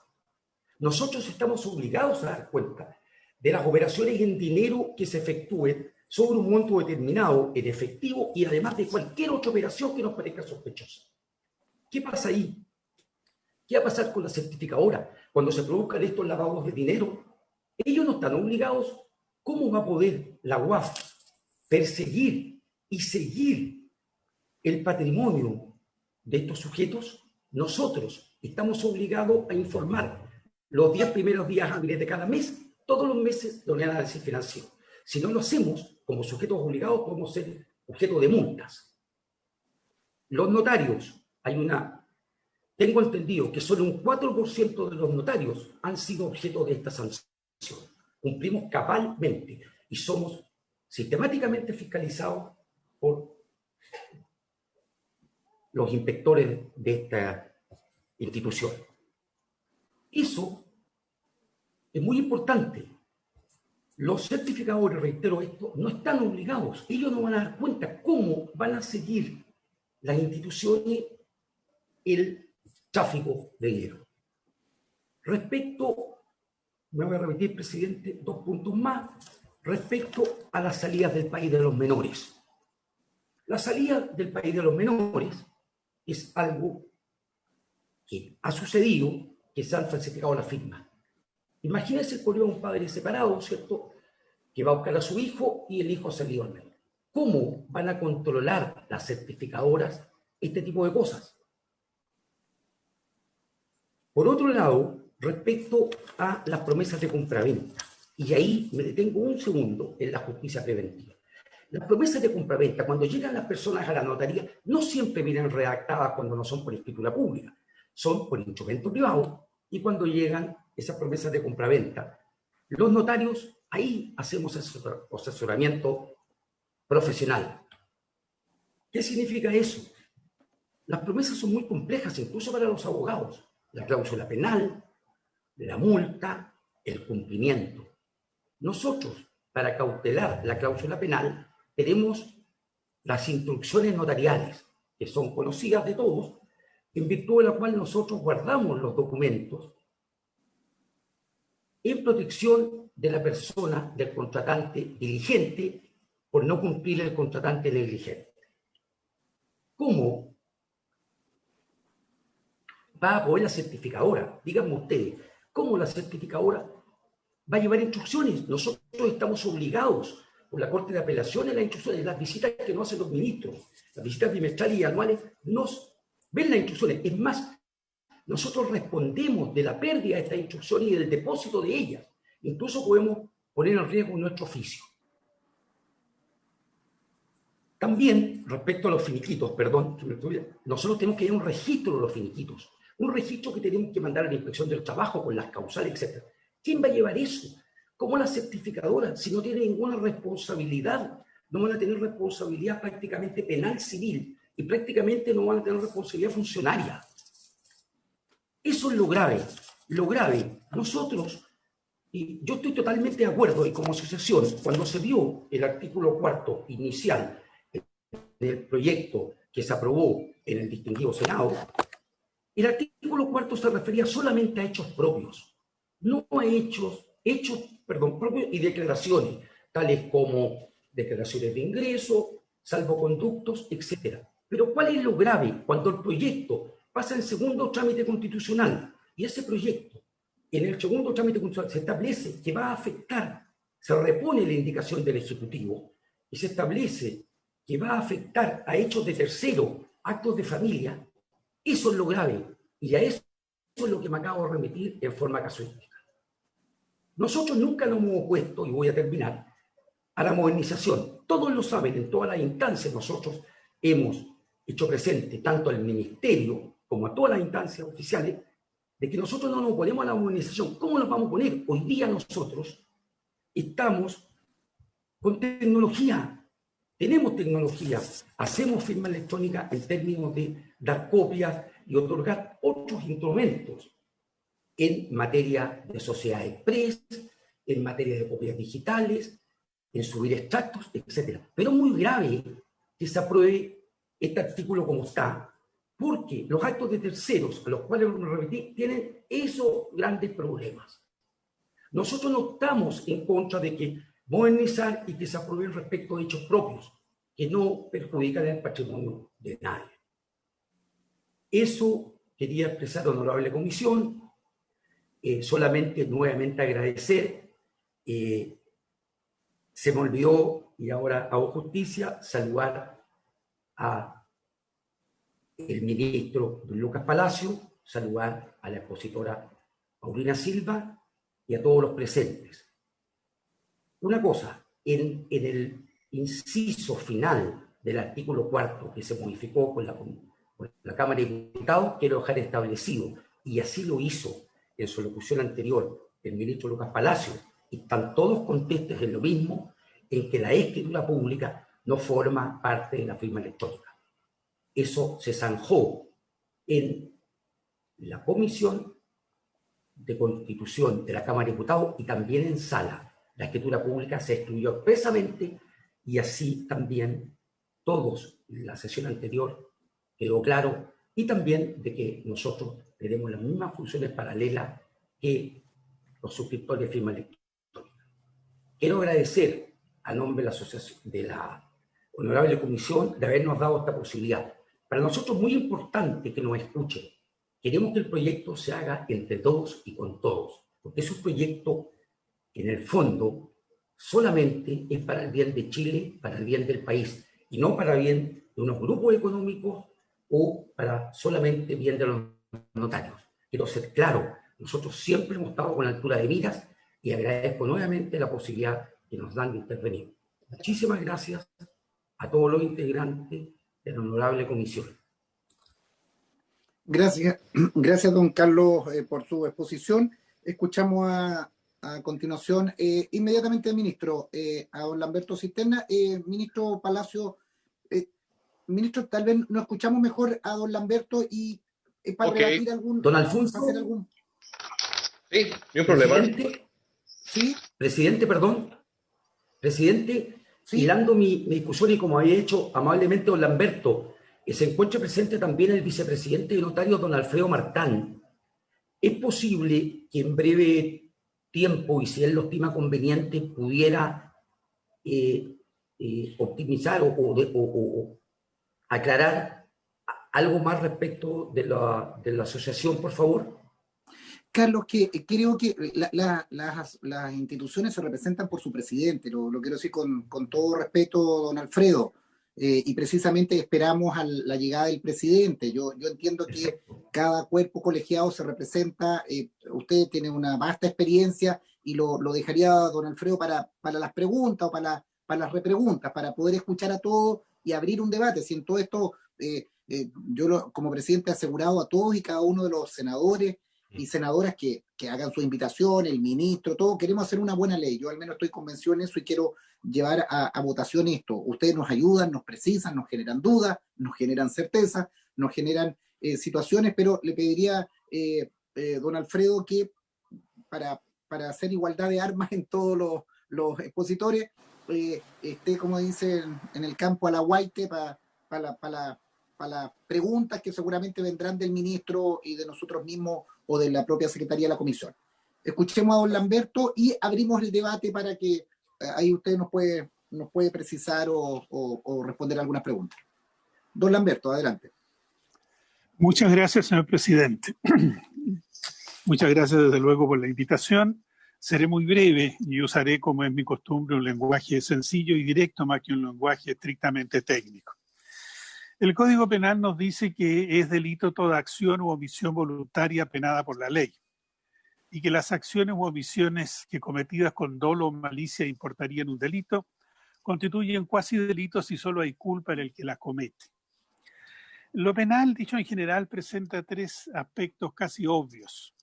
Nosotros estamos obligados a dar cuenta de las operaciones en dinero que se efectúen sobre un monto determinado en efectivo y además de cualquier otra operación que nos parezca sospechosa. ¿Qué pasa ahí? ¿Qué va a pasar con la certificadora cuando se produzcan estos lavados de dinero? Ellos no están obligados. ¿Cómo va a poder la UAF perseguir y seguir el patrimonio de estos sujetos? Nosotros estamos obligados a informar los 10 primeros días hábiles de cada mes, todos los meses, de un análisis financiero. Si no lo hacemos, como sujetos obligados, podemos ser objeto de multas. Los notarios, tengo entendido que solo un 4% de los notarios han sido objeto de esta sanción. Cumplimos cabalmente y somos sistemáticamente fiscalizados por los inspectores de esta institución. Eso es muy importante. Los certificadores, reitero esto, no están obligados. Ellos no van a dar cuenta cómo van a seguir las instituciones el tráfico de dinero. Respecto me voy a repetir, presidente, 2 puntos más respecto a las salidas del país de los menores. La salida del país de los menores es algo que ha sucedido, que se han falsificado las firmas. Imagínense el problema de un padre separado, ¿cierto?, que va a buscar a su hijo y el hijo ha salido al menor. ¿Cómo van a controlar las certificadoras este tipo de cosas? Por otro lado, respecto a las promesas de compraventa, y ahí me detengo un segundo en la justicia preventiva. Las promesas de compraventa, cuando llegan las personas a la notaría, no siempre vienen redactadas cuando no son por escritura pública, son por instrumento privado, y cuando llegan esas promesas de compraventa, los notarios, ahí hacemos asesoramiento profesional. ¿Qué significa eso? Las promesas son muy complejas, incluso para los abogados. La cláusula penal, la multa, el cumplimiento. Nosotros, para cautelar la cláusula penal, tenemos las instrucciones notariales, que son conocidas de todos, en virtud de la cual nosotros guardamos los documentos en protección de la persona, del contratante diligente, por no cumplir el contratante negligente. ¿Cómo va a poder la certificadora? Díganme ustedes, ¿cómo la certificadora va a llevar instrucciones? Nosotros estamos obligados por la Corte de Apelaciones, las instrucciones, las visitas que nos hacen los ministros, las visitas bimestrales y anuales, nos ven las instrucciones. Es más, nosotros respondemos de la pérdida de estas instrucciones y del depósito de ellas. Incluso podemos poner en riesgo nuestro oficio. También, respecto a los finiquitos, perdón, nosotros tenemos que llevar un registro de los finiquitos, un registro que tenemos que mandar a la Inspección del Trabajo con las causales, etc. ¿Quién va a llevar eso? ¿Cómo la certificadora? Si no tiene ninguna responsabilidad, no van a tener responsabilidad prácticamente penal civil y prácticamente no van a tener responsabilidad funcionaria. Eso es lo grave. Lo grave, nosotros, y yo estoy totalmente de acuerdo, y como asociación, cuando se vio el artículo 4 inicial del proyecto que se aprobó en el distinguido Senado, el artículo 4 se refería solamente a hechos propios, no a hechos propios y declaraciones, tales como declaraciones de ingreso, salvoconductos, etc. Pero ¿cuál es lo grave? Cuando el proyecto pasa en segundo trámite constitucional y ese proyecto, en el segundo trámite constitucional, se establece que va a afectar, se repone la indicación del Ejecutivo y se establece que va a afectar a hechos de tercero, actos de familia, eso es lo grave. Y a eso es lo que me acabo de remitir en forma casuística. Nosotros nunca nos hemos opuesto, y voy a terminar, a la modernización. Todos lo saben, en todas las instancias nosotros hemos hecho presente, tanto al Ministerio como a todas las instancias oficiales, de que nosotros no nos oponemos a la modernización. ¿Cómo nos vamos a oponer? Hoy día nosotros estamos con tecnología. Tenemos tecnología, hacemos firma electrónica en términos de dar copias y otorgar otros instrumentos en materia de sociedad express, en materia de copias digitales, en subir extractos, etc. Pero es muy grave que se apruebe este artículo como está, porque los actos de terceros, a los cuales me repetí, tienen esos grandes problemas. Nosotros no estamos en contra de que modernizar y que se aprueben respecto a hechos propios, que no perjudican el patrimonio de nadie. Eso quería expresar, honorable comisión, solamente nuevamente agradecer, se me olvidó, y ahora hago justicia, saludar a el ministro don Lucas Palacio, saludar a la expositora Paulina Silva y a todos los presentes. Una cosa, en el inciso final del artículo 4 que se modificó por la Cámara de Diputados, quiero dejar establecido, y así lo hizo en su locución anterior el ministro Lucas Palacio, y están todos contestes en lo mismo, en que la escritura pública no forma parte de la firma electrónica. Eso se zanjó en la Comisión de Constitución de la Cámara de Diputados y también en sala. La escritura pública se excluyó expresamente y así también todos en la sesión anterior quedó claro, y también de que nosotros tenemos las mismas funciones paralelas que los suscriptores de firma electrónica. Quiero agradecer a nombre de la asociación, de la honorable comisión, de habernos dado esta posibilidad. Para nosotros es muy importante que nos escuchen. Queremos que el proyecto se haga entre todos y con todos, porque es un proyecto que en el fondo solamente es para el bien de Chile, para el bien del país, y no para el bien de unos grupos económicos o para solamente bien de los notarios. Quiero ser claro, nosotros siempre hemos estado con altura de miras y agradezco nuevamente la posibilidad que nos dan de intervenir. Muchísimas gracias a todos los integrantes de la honorable comisión. Gracias, don Carlos, por su exposición. Escuchamos a continuación inmediatamente al ministro, a don Lamberto Cisterna. Ministro Palacio, ministro, tal vez nos escuchamos mejor a don Lamberto y para rebatir algún... Don Alfonso. Hacer algún... Sí, ni un problema. ¿Sí? Presidente, perdón. Presidente, ¿Sí? hilando mi discusión y como había hecho amablemente don Lamberto, se encuentra presente también el vicepresidente de notarios, don Alfredo Martán. ¿Es posible que en breve tiempo, y si él lo estima conveniente, pudiera optimizar o aclarar algo más respecto de la asociación, por favor? Carlos, que creo que las instituciones se representan por su presidente, lo quiero decir con todo respeto, don Alfredo, y precisamente esperamos a la llegada del presidente. Yo entiendo que cada cuerpo colegiado se representa, usted tiene una vasta experiencia y lo dejaría don Alfredo para las preguntas o para las repreguntas, para poder escuchar a todos y abrir un debate. Si en todo esto, yo como presidente he asegurado a todos y cada uno de los senadores y senadoras que hagan su invitación, el ministro, todo, queremos hacer una buena ley. Yo al menos estoy convencido en eso y quiero llevar a votación esto. Ustedes nos ayudan, nos precisan, nos generan dudas, nos generan certezas, nos generan situaciones, pero le pediría, don Alfredo, que para hacer igualdad de armas en todos los expositores, esté, como dicen en el campo, a la guaite para las preguntas que seguramente vendrán del ministro y de nosotros mismos o de la propia Secretaría de la Comisión. Escuchemos a don Lamberto y abrimos el debate para que ahí usted nos puede precisar o responder algunas preguntas. Don Lamberto, adelante. Muchas gracias, señor presidente. Muchas gracias, desde luego, por la invitación. Seré muy breve y usaré, como es mi costumbre, un lenguaje sencillo y directo más que un lenguaje estrictamente técnico. El Código Penal nos dice que es delito toda acción u omisión voluntaria penada por la ley y que las acciones u omisiones que cometidas con dolo o malicia importarían un delito constituyen cuasi delitos si solo hay culpa en el que las comete. Lo penal, dicho en general, presenta tres aspectos casi obvios.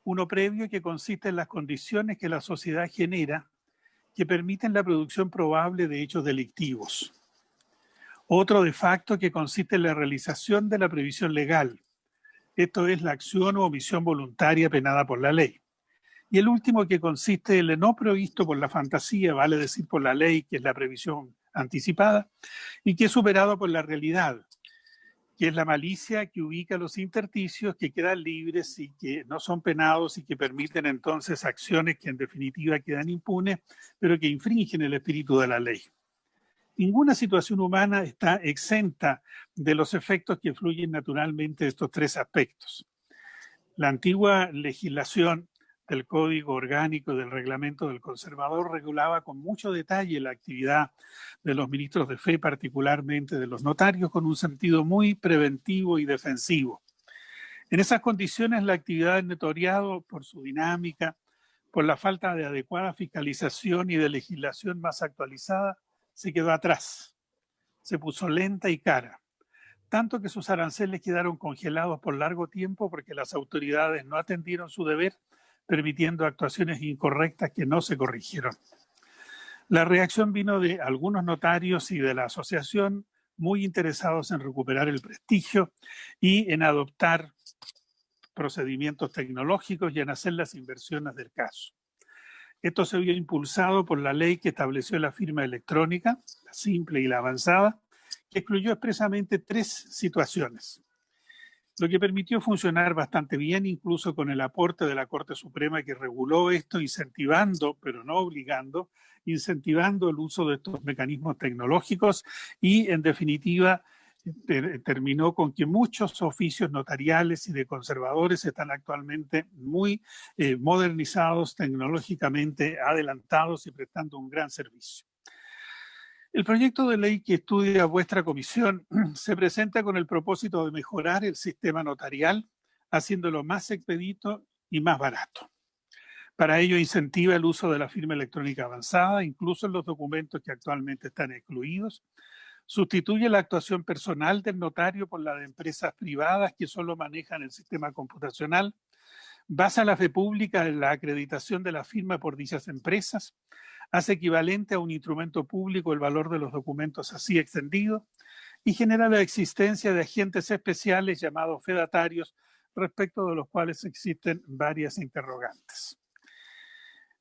Uno previo, que consiste en las condiciones que la sociedad genera que permiten la producción probable de hechos delictivos. Otro de facto, que consiste en la realización de la previsión legal, esto es la acción o omisión voluntaria penada por la ley. Y el último, que consiste en lo no previsto por la fantasía, vale decir por la ley, que es la previsión anticipada, y que es superado por la realidad, que es la malicia, que ubica los intersticios que quedan libres y que no son penados y que permiten entonces acciones que en definitiva quedan impunes, pero que infringen el espíritu de la ley. Ninguna situación humana está exenta de los efectos que fluyen naturalmente de estos tres aspectos. La antigua legislación del Código Orgánico del Reglamento del Conservador regulaba con mucho detalle la actividad de los ministros de fe, particularmente de los notarios, con un sentido muy preventivo y defensivo. En esas condiciones, la actividad del notariado, por su dinámica, por la falta de adecuada fiscalización y de legislación más actualizada, se quedó atrás, se puso lenta y cara, tanto que sus aranceles quedaron congelados por largo tiempo porque las autoridades no atendieron su deber, permitiendo actuaciones incorrectas que no se corrigieron. La reacción vino de algunos notarios y de la asociación muy interesados en recuperar el prestigio y en adoptar procedimientos tecnológicos y en hacer las inversiones del caso. Esto se vio impulsado por la ley que estableció la firma electrónica, la simple y la avanzada, que excluyó expresamente tres situaciones. lo que permitió funcionar bastante bien, incluso con el aporte de la Corte Suprema que reguló esto, incentivando, pero no obligando, incentivando el uso de estos mecanismos tecnológicos y, en definitiva, terminó con que muchos oficios notariales y de conservadores están actualmente muy modernizados, tecnológicamente adelantados y prestando un gran servicio. El proyecto de ley que estudia vuestra comisión se presenta con el propósito de mejorar el sistema notarial, haciéndolo más expedito y más barato. Para ello incentiva el uso de la firma electrónica avanzada, incluso en los documentos que actualmente están excluidos. Sustituye la actuación personal del notario por la de empresas privadas que solo manejan el sistema computacional. Basa la fe pública en la acreditación de la firma por dichas empresas. Hace equivalente a un instrumento público el valor de los documentos así extendido y genera la existencia de agentes especiales llamados fedatarios, respecto de los cuales existen varias interrogantes.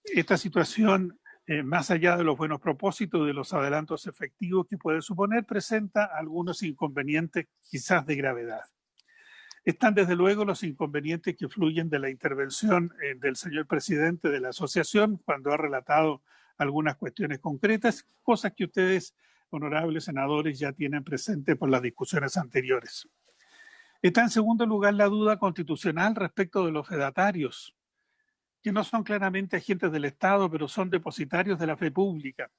Esta situación, más allá de los buenos propósitos y de los adelantos efectivos que puede suponer, presenta algunos inconvenientes quizás de gravedad. Están desde luego los inconvenientes que fluyen de la intervención del señor presidente de la asociación cuando ha relatado algunas cuestiones concretas, cosas que ustedes, honorables senadores, ya tienen presente por las discusiones anteriores. Está en segundo lugar la duda constitucional respecto de los fedatarios, que no son claramente agentes del Estado, pero son depositarios de la fe pública.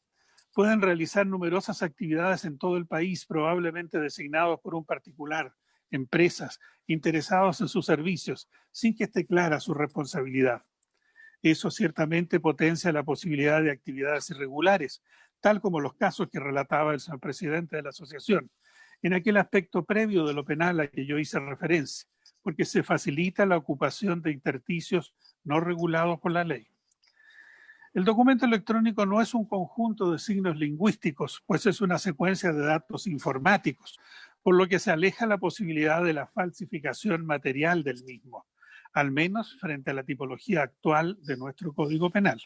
Pueden realizar numerosas actividades en todo el país, probablemente designados por un particular, empresas, interesados en sus servicios, sin que esté clara su responsabilidad. Eso ciertamente potencia la posibilidad de actividades irregulares, tal como los casos que relataba el señor presidente de la asociación, en aquel aspecto previo de lo penal a que yo hice referencia, porque se facilita la ocupación de intersticios no regulados por la ley. El documento electrónico no es un conjunto de signos lingüísticos, pues es una secuencia de datos informáticos, por lo que se aleja la posibilidad de la falsificación material del mismo, al menos frente a la tipología actual de nuestro Código Penal.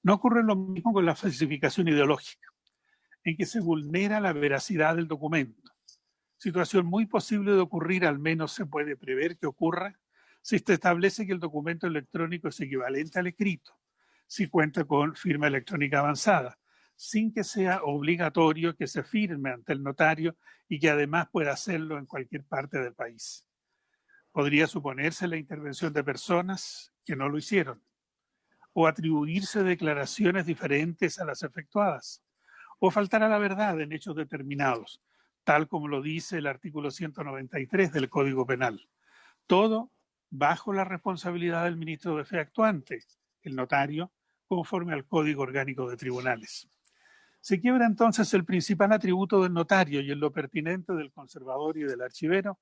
No ocurre lo mismo con la falsificación ideológica, en que se vulnera la veracidad del documento. Situación muy posible de ocurrir, al menos se puede prever que ocurra, si se establece que el documento electrónico es equivalente al escrito, si cuenta con firma electrónica avanzada, sin que sea obligatorio que se firme ante el notario y que además pueda hacerlo en cualquier parte del país. Podría suponerse la intervención de personas que no lo hicieron, o atribuirse declaraciones diferentes a las efectuadas, o faltar a la verdad en hechos determinados, tal como lo dice el artículo 193 del Código Penal. Todo bajo la responsabilidad del ministro de fe actuante, el notario, conforme al Código Orgánico de Tribunales. Se quiebra entonces el principal atributo del notario y en lo pertinente del conservador y del archivero,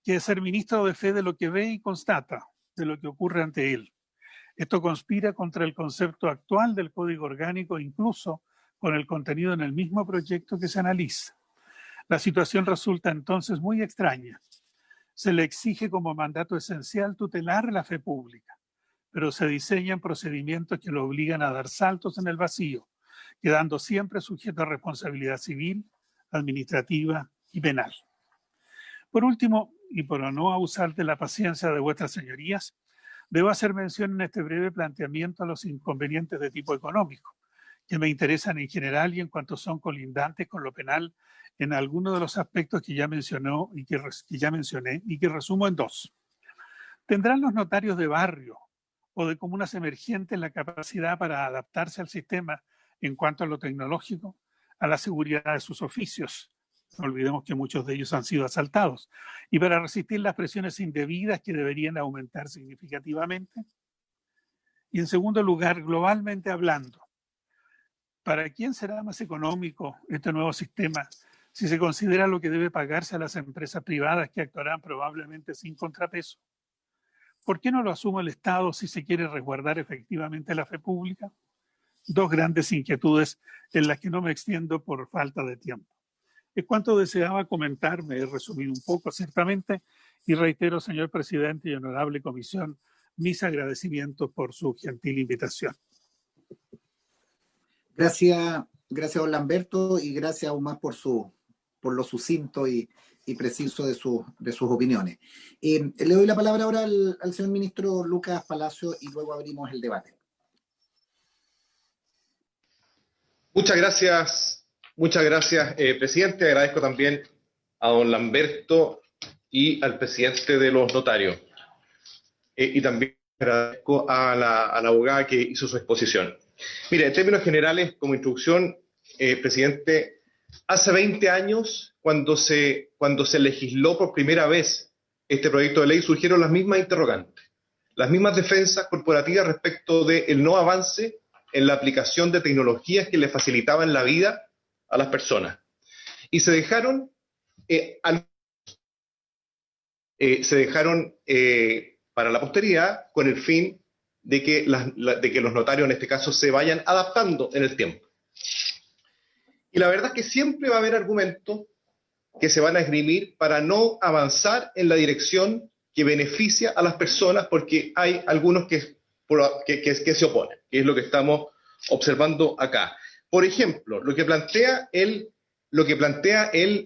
que es ser ministro de fe de lo que ve y constata, de lo que ocurre ante él. Esto conspira contra el concepto actual del Código Orgánico, incluso con el contenido en el mismo proyecto que se analiza. La situación resulta entonces muy extraña. Se le exige como mandato esencial tutelar la fe pública, pero se diseñan procedimientos que lo obligan a dar saltos en el vacío, quedando siempre sujeto a responsabilidad civil, administrativa y penal. Por último, y por no abusar de la paciencia de vuestras señorías, debo hacer mención en este breve planteamiento a los inconvenientes de tipo económico, que me interesan en general y en cuanto son colindantes con lo penal en algunos de los aspectos que ya mencioné y que resumo en dos. ¿Tendrán los notarios de barrio o de comunas emergentes la capacidad para adaptarse al sistema en cuanto a lo tecnológico, a la seguridad de sus oficios? No olvidemos que muchos de ellos han sido asaltados. Y para resistir las presiones indebidas que deberían aumentar significativamente. Y en segundo lugar, globalmente hablando, ¿para quién será más económico este nuevo sistema si se considera lo que debe pagarse a las empresas privadas que actuarán probablemente sin contrapeso? ¿Por qué no lo asume el Estado si se quiere resguardar efectivamente la fe pública? Dos grandes inquietudes en las que no me extiendo por falta de tiempo. Es cuanto deseaba comentar, me he resumido un poco ciertamente, y reitero, señor presidente y honorable comisión, mis agradecimientos por su gentil invitación. Gracias, don Lamberto, y gracias aún más por su lo sucinto y preciso de sus opiniones. Le doy la palabra ahora al señor ministro Lucas Palacio y luego abrimos el debate. Muchas gracias, presidente. Agradezco también a don Lamberto y al presidente de los notarios. Y también agradezco a la abogada que hizo su exposición. Mire, en términos generales, como introducción, presidente, hace 20 años, cuando se legisló por primera vez este proyecto de ley, surgieron las mismas interrogantes, las mismas defensas corporativas respecto del no avance en la aplicación de tecnologías que le facilitaban la vida a las personas. Y se dejaron para la posteridad con el fin de que los notarios en este caso se vayan adaptando en el tiempo. Y la verdad es que siempre va a haber argumentos que se van a esgrimir para no avanzar en la dirección que beneficia a las personas, porque hay algunos que se oponen, que es lo que estamos observando acá. Por ejemplo, lo que plantea el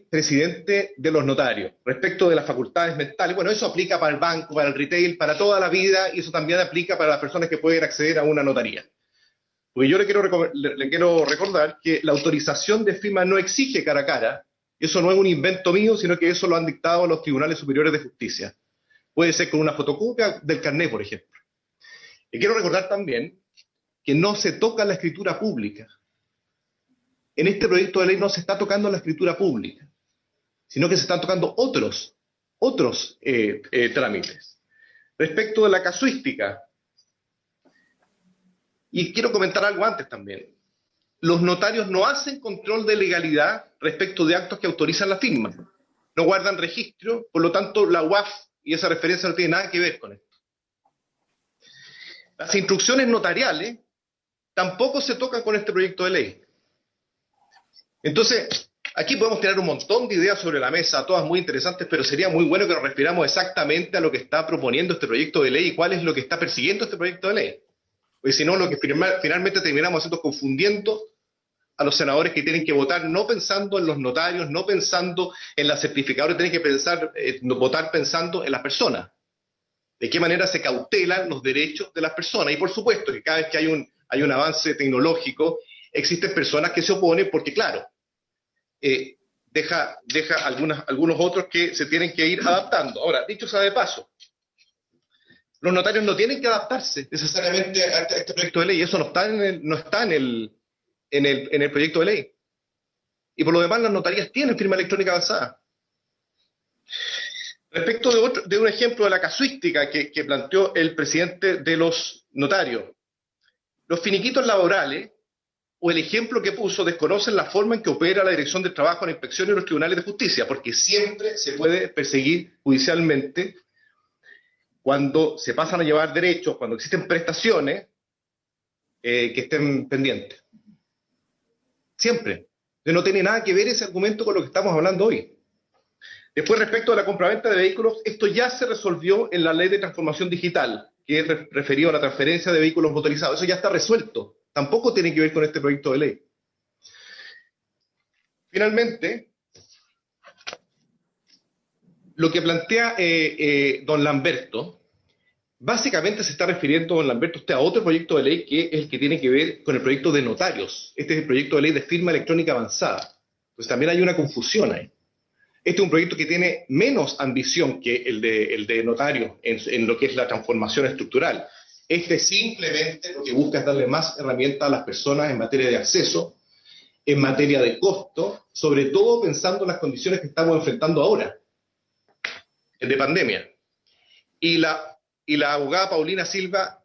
presidente de los notarios respecto de las facultades mentales, bueno, eso aplica para el banco, para el retail, para toda la vida, y eso también aplica para las personas que pueden acceder a una notaría. Porque yo le quiero recordar que la autorización de firma no exige cara a cara, eso no es un invento mío, sino que eso lo han dictado los tribunales superiores de justicia. Puede ser con una fotocopia del carnet, por ejemplo. Y quiero recordar también que no se toca la escritura pública. En este proyecto de ley no se está tocando la escritura pública, sino que se están tocando otros trámites. Respecto de la casuística, y quiero comentar algo antes también, los notarios no hacen control de legalidad respecto de actos que autorizan la firma, no guardan registro, por lo tanto la UAF y esa referencia no tiene nada que ver con esto. Las instrucciones notariales tampoco se tocan con este proyecto de ley. Entonces, aquí podemos tener un montón de ideas sobre la mesa, todas muy interesantes, pero sería muy bueno que nos refiramos exactamente a lo que está proponiendo este proyecto de ley y cuál es lo que está persiguiendo este proyecto de ley. Porque si no, lo que finalmente terminamos haciendo es confundiendo a los senadores que tienen que votar no pensando en los notarios, no pensando en las certificadoras, tienen que votar pensando en las personas. De qué manera se cautelan los derechos de las personas. Y por supuesto que cada vez que hay un avance tecnológico, existen personas que se oponen porque, claro, deja algunos otros que se tienen que ir adaptando. Ahora, dicho sea de paso, los notarios no tienen que adaptarse necesariamente a este proyecto de ley. Eso no está en el proyecto de ley. Y por lo demás, las notarías tienen firma electrónica avanzada. Respecto de un ejemplo de la casuística que planteó el presidente de los notarios, los finiquitos laborales, o el ejemplo que puso, desconocen la forma en que opera la Dirección del Trabajo, la Inspección y los tribunales de justicia, porque siempre se puede perseguir judicialmente cuando se pasan a llevar derechos, cuando existen prestaciones que estén pendientes. Siempre. No tiene nada que ver ese argumento con lo que estamos hablando hoy. Después, respecto a la compraventa de vehículos, esto ya se resolvió en la Ley de Transformación Digital, que es referido a la transferencia de vehículos motorizados. Eso ya está resuelto. Tampoco tiene que ver con este proyecto de ley. Finalmente, lo que plantea don Lamberto, básicamente se está refiriendo, don Lamberto, usted a otro proyecto de ley que es el que tiene que ver con el proyecto de notarios. Este es el proyecto de ley de firma electrónica avanzada. Pues también hay una confusión ahí. Este es un proyecto que tiene menos ambición que el de notario en lo que es la transformación estructural. Este simplemente lo que busca es darle más herramientas a las personas en materia de acceso, en materia de costo, sobre todo pensando en las condiciones que estamos enfrentando ahora, de pandemia. Y la abogada Paulina Silva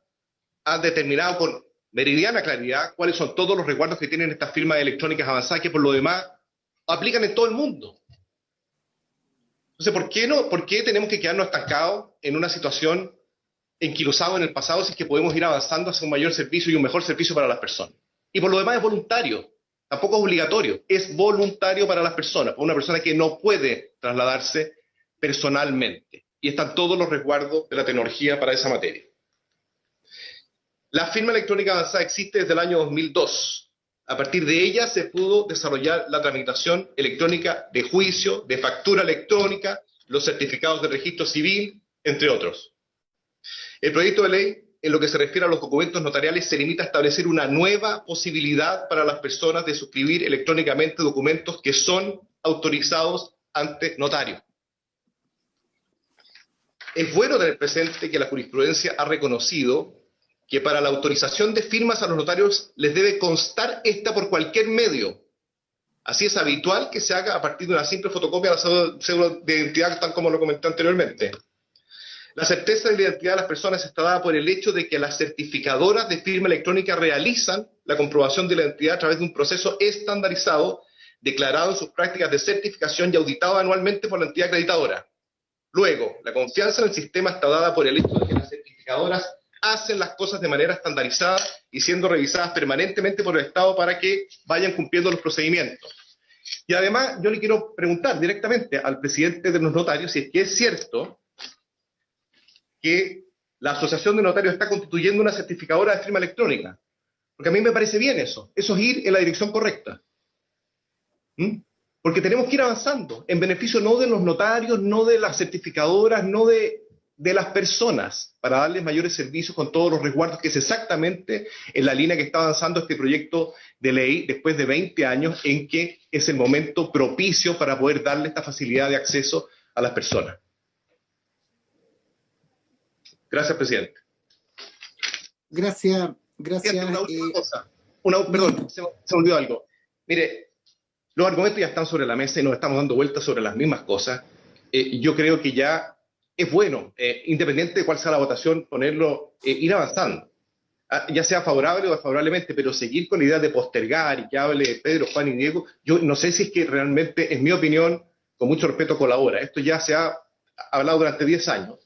ha determinado con meridiana claridad cuáles son todos los resguardos que tienen estas firmas electrónicas avanzadas, que por lo demás aplican en todo el mundo. Entonces, ¿por qué tenemos que quedarnos estancados en una situación enquilosados en el pasado si es que podemos ir avanzando hacia un mayor servicio y un mejor servicio para las personas? Y por lo demás es voluntario, tampoco es obligatorio, es voluntario para las personas, para una persona que no puede trasladarse personalmente. Y están todos los resguardos de la tecnología para esa materia. La firma electrónica avanzada existe desde el año 2002. A partir de ella se pudo desarrollar la tramitación electrónica de juicio, de factura electrónica, los certificados de registro civil, entre otros. El proyecto de ley, en lo que se refiere a los documentos notariales, se limita a establecer una nueva posibilidad para las personas de suscribir electrónicamente documentos que son autorizados ante notario. Es bueno tener presente que la jurisprudencia ha reconocido que para la autorización de firmas a los notarios les debe constar esta por cualquier medio. Así es habitual que se haga a partir de una simple fotocopia de la cédula de identidad, tal como lo comenté anteriormente. La certeza de la identidad de las personas está dada por el hecho de que las certificadoras de firma electrónica realizan la comprobación de la identidad a través de un proceso estandarizado, declarado en sus prácticas de certificación y auditado anualmente por la entidad acreditadora. Luego, la confianza en el sistema está dada por el hecho de que las certificadoras hacen las cosas de manera estandarizada y siendo revisadas permanentemente por el Estado para que vayan cumpliendo los procedimientos. Y además, yo le quiero preguntar directamente al presidente de los notarios si es que es cierto que la Asociación de Notarios está constituyendo una certificadora de firma electrónica. Porque a mí me parece bien eso. Eso es ir en la dirección correcta. Porque tenemos que ir avanzando en beneficio no de los notarios, no de las certificadoras, no de las personas, para darles mayores servicios con todos los resguardos, que es exactamente en la línea que está avanzando este proyecto de ley después de 20 años, en que es el momento propicio para poder darle esta facilidad de acceso a las personas. Gracias, presidente. Gracias. Una última cosa. Perdón, se me olvidó algo. Mire, los argumentos ya están sobre la mesa y nos estamos dando vueltas sobre las mismas cosas. Yo creo que ya es bueno, independiente de cuál sea la votación, ponerlo, ir avanzando. Ya sea favorable o desfavorablemente, pero seguir con la idea de postergar y que hable Pedro, Juan y Diego, yo no sé si es que realmente, en mi opinión, con mucho respeto, colabora. Esto ya se ha hablado durante 10 años.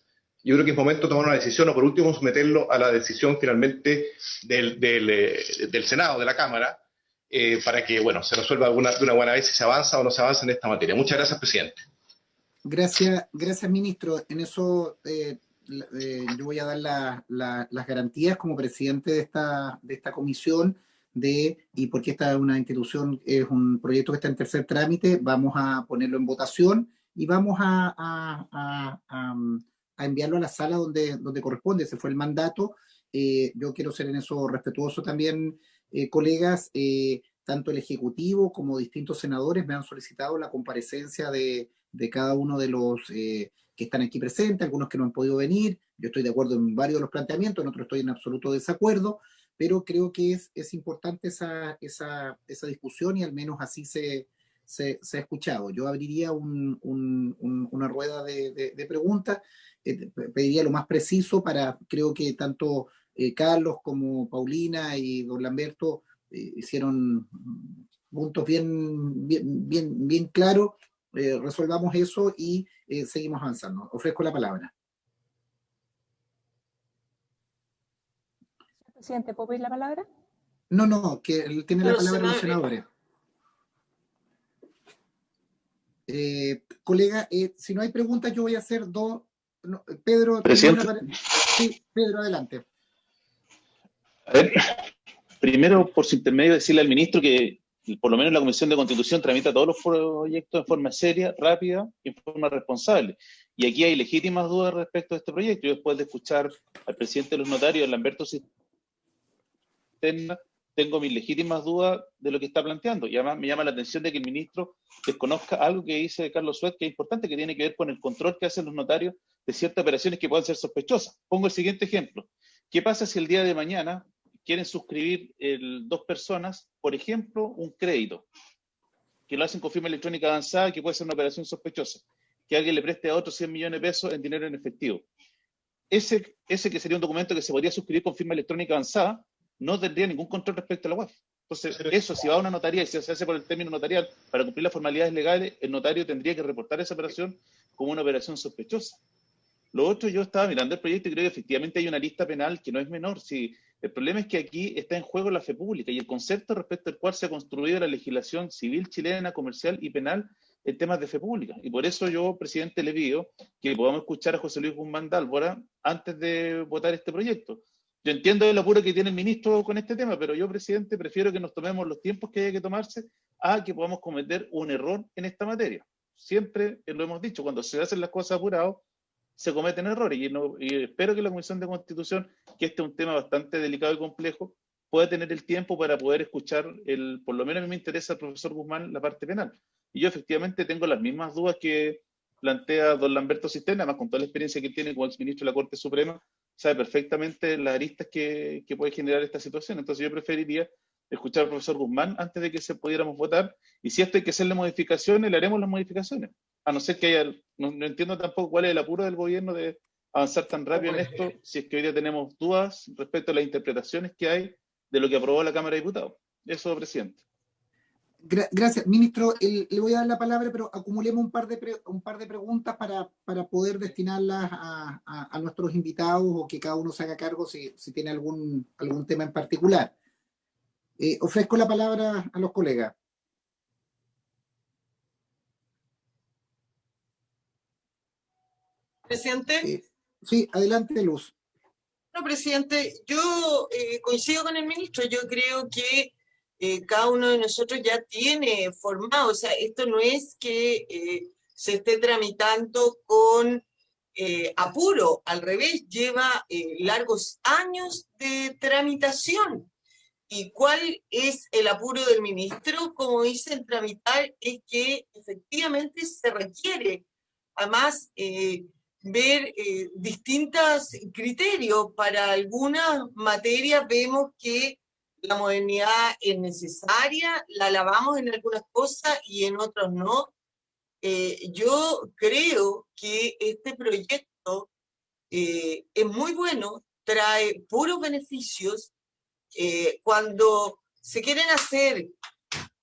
Yo creo que es momento de tomar una decisión, o por último someterlo a la decisión finalmente del Senado, de la Cámara, para que, bueno, se resuelva de una buena vez si se avanza o no se avanza en esta materia. Muchas gracias, presidente. Gracias, ministro. En eso yo voy a dar las garantías como presidente de esta comisión y porque esta es una institución, es un proyecto que está en tercer trámite, vamos a ponerlo en votación y vamos a enviarlo a la sala donde corresponde. Ese fue el mandato. Yo quiero ser en eso respetuoso también, colegas. Tanto el Ejecutivo como distintos senadores me han solicitado la comparecencia de cada uno de los que están aquí presentes, algunos que no han podido venir. Yo estoy de acuerdo en varios de los planteamientos, en otros estoy en absoluto desacuerdo, pero creo que es importante esa discusión y al menos así se ha escuchado. Yo abriría una rueda de preguntas, pediría lo más preciso creo que tanto Carlos como Paulina y don Lamberto hicieron puntos bien claros. Resolvamos eso y seguimos avanzando. Ofrezco la palabra. Presidente, ¿puedo pedir la palabra? No, que tiene la palabra los senadores. Colega, si no hay preguntas, yo voy a hacer dos. Pedro, sí, Pedro, adelante. A ver, primero, por su intermedio, decirle al ministro que por lo menos la Comisión de Constitución tramita todos los proyectos de forma seria, rápida y en forma responsable. Y aquí hay legítimas dudas respecto a este proyecto. Yo, después de escuchar al presidente de los notarios, Lamberto Cisterna, tengo mis legítimas dudas de lo que está planteando. Y además me llama la atención de que el ministro desconozca algo que dice Carlos Suet, que es importante, que tiene que ver con el control que hacen los notarios de ciertas operaciones que pueden ser sospechosas. Pongo el siguiente ejemplo. ¿Qué pasa si el día de mañana quieren suscribir dos personas, por ejemplo, un crédito, que lo hacen con firma electrónica avanzada, que puede ser una operación sospechosa, que alguien le preste a otro 100 millones de pesos en dinero en efectivo? Ese que sería un documento que se podría suscribir con firma electrónica avanzada, no tendría ningún control respecto a la UAF. Entonces, eso, si va a una notaría y se hace por el término notarial para cumplir las formalidades legales, el notario tendría que reportar esa operación como una operación sospechosa. Lo otro, yo estaba mirando el proyecto y creo que efectivamente hay una lista penal que no es menor. Si el problema es que aquí está en juego la fe pública y el concepto respecto al cual se ha construido la legislación civil chilena, comercial y penal en temas de fe pública. Y por eso yo, presidente, le pido que podamos escuchar a José Luis Guzmán Dálvora antes de votar este proyecto. Yo entiendo el apuro que tiene el ministro con este tema, pero yo, presidente, prefiero que nos tomemos los tiempos que haya que tomarse a que podamos cometer un error en esta materia. Siempre lo hemos dicho, cuando se hacen las cosas apuradas, se cometen errores. Y espero que la Comisión de Constitución, que este es un tema bastante delicado y complejo, pueda tener el tiempo para poder escuchar, por lo menos a mí me interesa el profesor Guzmán, la parte penal. Y yo efectivamente tengo las mismas dudas que plantea don Lamberto Cisterna, además con toda la experiencia que tiene como exministro de la Corte Suprema, sabe perfectamente las aristas que puede generar esta situación. Entonces yo preferiría escuchar al profesor Guzmán antes de que se pudiéramos votar, y si esto hay que hacerle modificaciones, le haremos las modificaciones. A no ser que haya, no entiendo tampoco cuál es el apuro del gobierno de avanzar tan rápido en esto, si es que hoy día tenemos dudas respecto a las interpretaciones que hay de lo que aprobó la Cámara de Diputados. Eso, presidente. Gracias, ministro. Le voy a dar la palabra, pero acumulemos un par de preguntas para poder destinarlas a nuestros invitados, o que cada uno se haga cargo si tiene algún tema en particular. Ofrezco la palabra a los colegas. Presidente. Sí, adelante, Luz. No, presidente, yo coincido con el ministro. Yo creo que cada uno de nosotros ya tiene formado, o sea, esto no es que se esté tramitando con apuro, al revés, lleva largos años de tramitación. ¿Y cuál es el apuro del ministro? Como dicen, tramitar es que efectivamente se requiere, además, ver distintos criterios. Para algunas materias vemos que la modernidad es necesaria, la alabamos en algunas cosas y en otras no. Yo creo que este proyecto es muy bueno, trae puros beneficios. Cuando se quieren hacer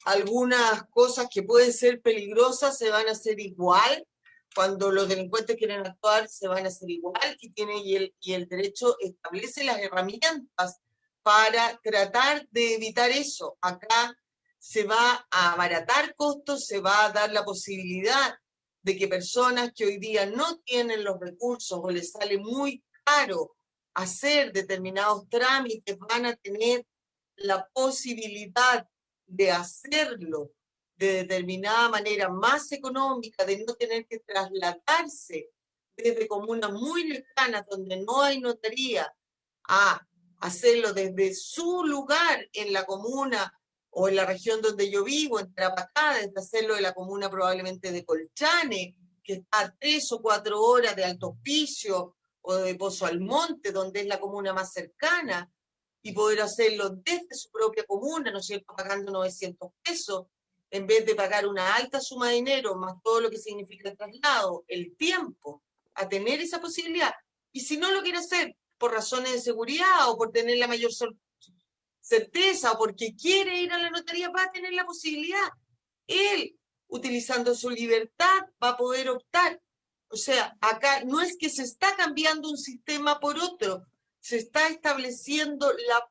algunas cosas que pueden ser peligrosas, se van a hacer igual. Cuando los delincuentes quieren actuar, se van a hacer igual, y el derecho establece las herramientas para tratar de evitar eso. Acá se va a abaratar costos, se va a dar la posibilidad de que personas que hoy día no tienen los recursos o les sale muy caro hacer determinados trámites, van a tener la posibilidad de hacerlo de determinada manera más económica, de no tener que trasladarse desde comunas muy lejanas donde no hay notaría a hacerlo desde su lugar en la comuna o en la región donde yo vivo, en Tarapacá, desde hacerlo de la comuna probablemente de Colchane, que está a 3 o 4 horas de Alto Hospicio o de Pozo Almonte, donde es la comuna más cercana, y poder hacerlo desde su propia comuna, ¿no es cierto?, pagando 900 pesos, en vez de pagar una alta suma de dinero, más todo lo que significa el traslado, el tiempo, a tener esa posibilidad. Y si no lo quiere hacer por razones de seguridad o por tener la mayor certeza o porque quiere ir a la notaría, va a tener la posibilidad. Él, utilizando su libertad, va a poder optar. O sea, acá no es que se está cambiando un sistema por otro, se está estableciendo la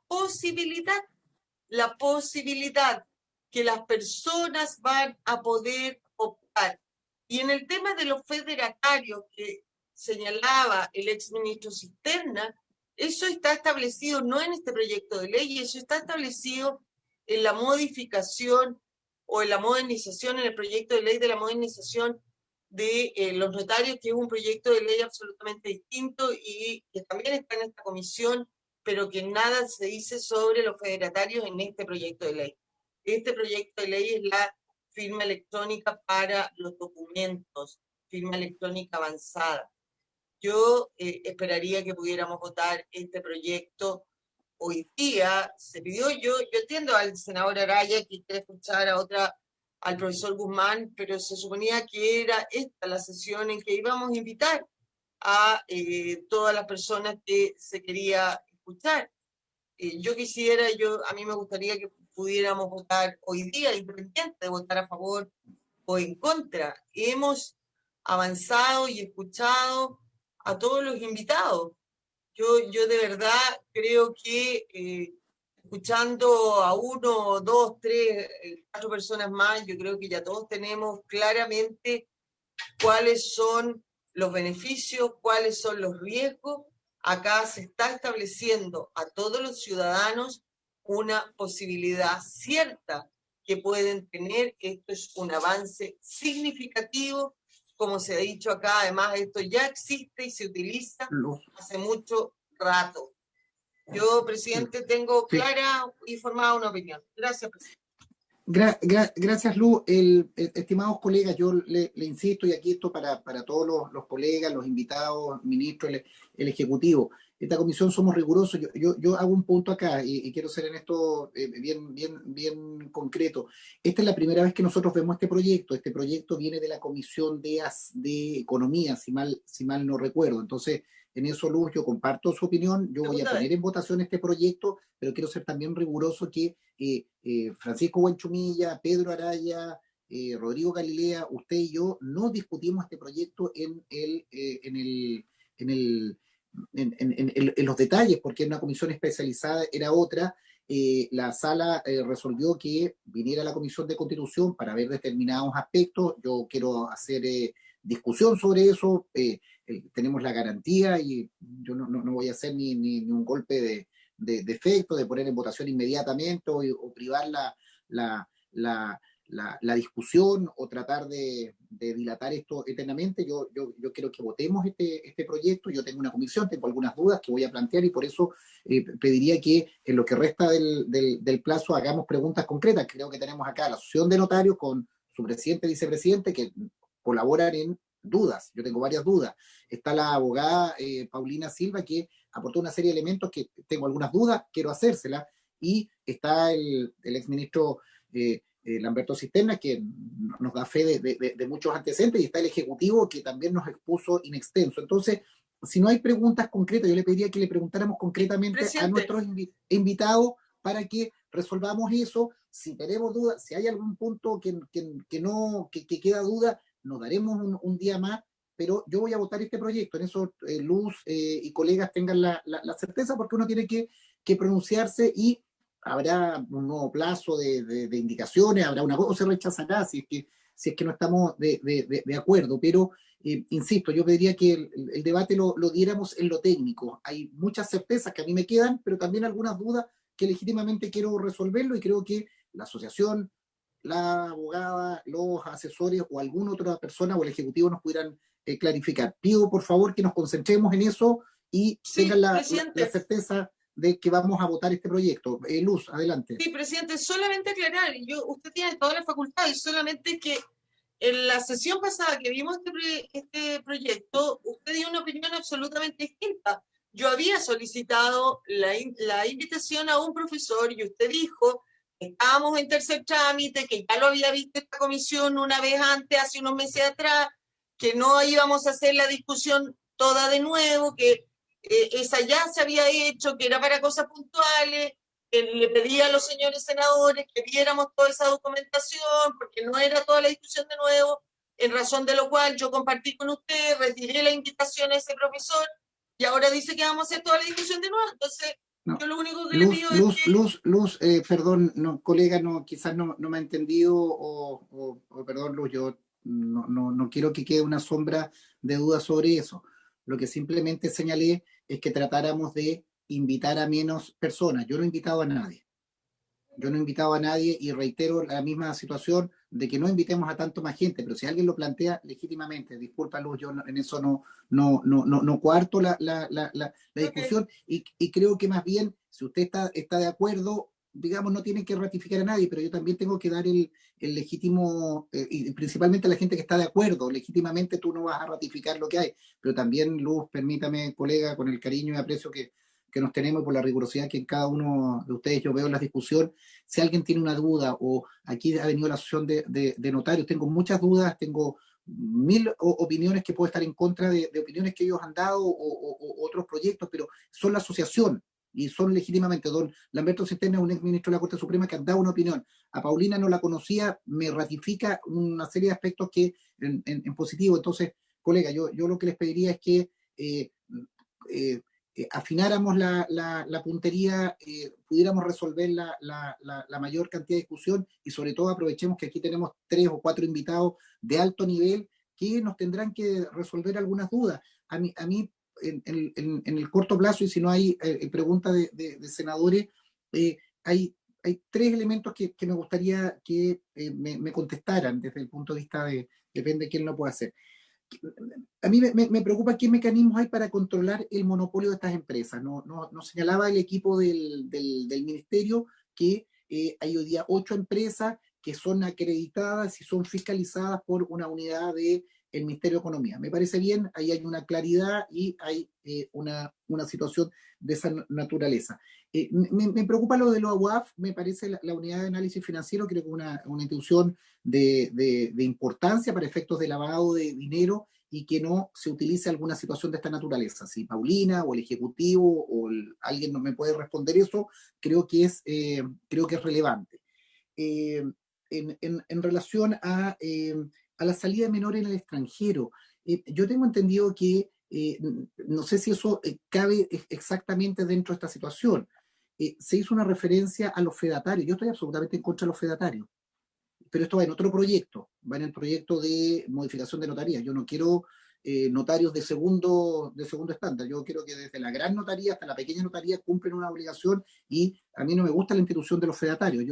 posibilidad que las personas van a poder optar. Y en el tema de los federatarios que señalaba el exministro Cisterna, eso está establecido no en este proyecto de ley, eso está establecido en la modificación o en la modernización, en el proyecto de ley de la modernización de los notarios, que es un proyecto de ley absolutamente distinto y que también está en esta comisión, pero que nada se dice sobre los federatarios en este proyecto de ley. Este proyecto de ley es la firma electrónica para los documentos, firma electrónica avanzada. Yo esperaría que pudiéramos votar este proyecto hoy día. Se pidió, yo entiendo al senador Araya que quiere escuchar al profesor Guzmán, pero se suponía que era esta la sesión en que íbamos a invitar a todas las personas que se quería escuchar. A mí me gustaría que pudiéramos votar hoy día, independiente de votar a favor o en contra. Hemos avanzado y escuchado a todos los invitados. Yo de verdad creo que escuchando a 1, 2, 3, 4 personas más, yo creo que ya todos tenemos claramente cuáles son los beneficios, cuáles son los riesgos Acá se está estableciendo a todos los ciudadanos una posibilidad cierta que pueden tener. Esto es un avance significativo, como se ha dicho acá. Además, esto ya existe y se utiliza hace mucho rato. Yo, presidente, tengo clara y formada una opinión. Gracias, presidente. Gracias, Luz. Estimados colegas, yo le insisto, y aquí esto para todos los colegas, los invitados, ministros, el Ejecutivo. Esta comisión somos rigurosos. Yo hago un punto acá y quiero ser en esto bien concreto. Esta es la primera vez que nosotros vemos este proyecto. Este proyecto viene de la Comisión de Economía, si mal no recuerdo. Entonces, en eso, Luz, yo comparto su opinión. Yo voy a poner en votación este proyecto, pero quiero ser también riguroso que Francisco Buenchumilla, Pedro Araya, Rodrigo Galilea, usted y yo no discutimos este proyecto en los detalles, porque en una comisión especializada era otra. La sala resolvió que viniera la Comisión de Constitución para ver determinados aspectos. Yo quiero hacer discusión sobre eso. Tenemos la garantía y yo no voy a hacer ni un golpe de efecto, de poner en votación inmediatamente o privar la discusión o tratar de dilatar esto eternamente. Yo quiero que votemos este proyecto. Yo tengo una comisión, tengo algunas dudas que voy a plantear y por eso pediría que en lo que resta del plazo hagamos preguntas concretas. Creo que tenemos acá la Asociación de Notarios con su presidente y vicepresidente que colaboran en dudas. Yo tengo varias dudas. Está la abogada Paulina Silva, que aportó una serie de elementos que tengo algunas dudas, quiero hacérselas, y está el exministro Lamberto Cisterna, que nos da fe de muchos antecedentes, y está el Ejecutivo, que también nos expuso in extenso. Entonces, si no hay preguntas concretas, yo le pediría que le preguntamente a nuestros invitados para que resolvamos eso. Si tenemos dudas, si hay algún punto que queda duda, nos daremos un día más, pero yo voy a votar este proyecto. En eso, Luz y colegas tengan la certeza, porque uno tiene que pronunciarse y habrá un nuevo plazo de indicaciones, habrá una cosa, o se rechazará si es que no estamos de acuerdo. Pero, insisto, yo pediría que el debate lo diéramos en lo técnico. Hay muchas certezas que a mí me quedan, pero también algunas dudas que legítimamente quiero resolverlo, y creo que la asociación, la abogada, los asesores o alguna otra persona o el Ejecutivo nos pudieran clarificar. Pido, por favor, que nos concentremos en eso y tengan la certeza de que vamos a votar este proyecto. Luz, adelante. Sí, presidente, solamente aclarar, usted tiene toda la facultad, y solamente que en la sesión pasada que vimos este proyecto, usted dio una opinión absolutamente distinta. Yo había solicitado la invitación a un profesor y usted dijo que estábamos en tercer trámite, que ya lo había visto esta comisión una vez antes, hace unos meses atrás, que no íbamos a hacer la discusión toda de nuevo, que esa ya se había hecho, que era para cosas puntuales, que le pedía a los señores senadores que viéramos toda esa documentación, porque no era toda la discusión de nuevo, en razón de lo cual yo compartí con usted, retiré la invitación a ese profesor, y ahora dice que vamos a hacer toda la discusión de nuevo. Entonces, yo lo único que le pido es que... Luz, perdón, colega, quizás no me ha entendido, o perdón, Luz, yo no quiero que quede una sombra de duda sobre eso. Lo que simplemente señalé es que tratáramos de invitar a menos personas. Yo no he invitado a nadie. Y reitero la misma situación de que no invitemos a tanto más gente, pero si alguien lo plantea legítimamente, disculpa, Luz, yo en eso no coarto la discusión, y creo que más bien, si usted está de acuerdo, digamos, no tiene que ratificar a nadie, pero yo también tengo que dar el legítimo, y principalmente a la gente que está de acuerdo. Legítimamente tú no vas a ratificar lo que hay, pero también, Luz, permítame, colega, con el cariño y aprecio que nos tenemos, por la rigurosidad que en cada uno de ustedes yo veo en la discusión, si alguien tiene una duda, o aquí ha venido la asociación de notarios, tengo muchas dudas, tengo 1000 opiniones que puedo estar en contra de opiniones que ellos han dado, o otros proyectos, pero son la asociación y son legítimamente. Don Lamberto Cisterna es un ex ministro de la Corte Suprema que ha dado una opinión. A Paulina no la conocía, me ratifica una serie de aspectos que en positivo. Entonces, colega, yo lo que les pediría es que afináramos la puntería, pudiéramos resolver la mayor cantidad de discusión, y sobre todo aprovechemos que aquí tenemos 3 o 4 invitados de alto nivel que nos tendrán que resolver algunas dudas. A mí en el corto plazo, y si no hay preguntas de senadores, hay 3 elementos que me gustaría que me contestaran desde el punto de vista depende de quién lo pueda hacer. A mí me preocupa qué mecanismos hay para controlar el monopolio de estas empresas. Nos señalaba el equipo del ministerio que hay hoy día 8 empresas que son acreditadas y son fiscalizadas por una unidad del Ministerio de Economía. Me parece bien, ahí hay una claridad y hay una situación de esa naturaleza. Me preocupa lo de la UAF, me parece la unidad de análisis financiero, creo que es una institución de importancia para efectos de lavado de dinero y que no se utilice alguna situación de esta naturaleza. Si Paulina o el Ejecutivo o alguien no me puede responder eso, creo que es relevante. En relación a la salida de menores en el extranjero, yo tengo entendido que no sé si eso cabe exactamente dentro de esta situación. Se hizo una referencia a los fedatarios. Yo estoy absolutamente en contra de los fedatarios, pero esto va en otro proyecto, va en el proyecto de modificación de notarías. Yo no quiero notarios de segundo estándar. Yo quiero que desde la gran notaría hasta la pequeña notaría cumplen una obligación, y a mí no me gusta la institución de los fedatarios.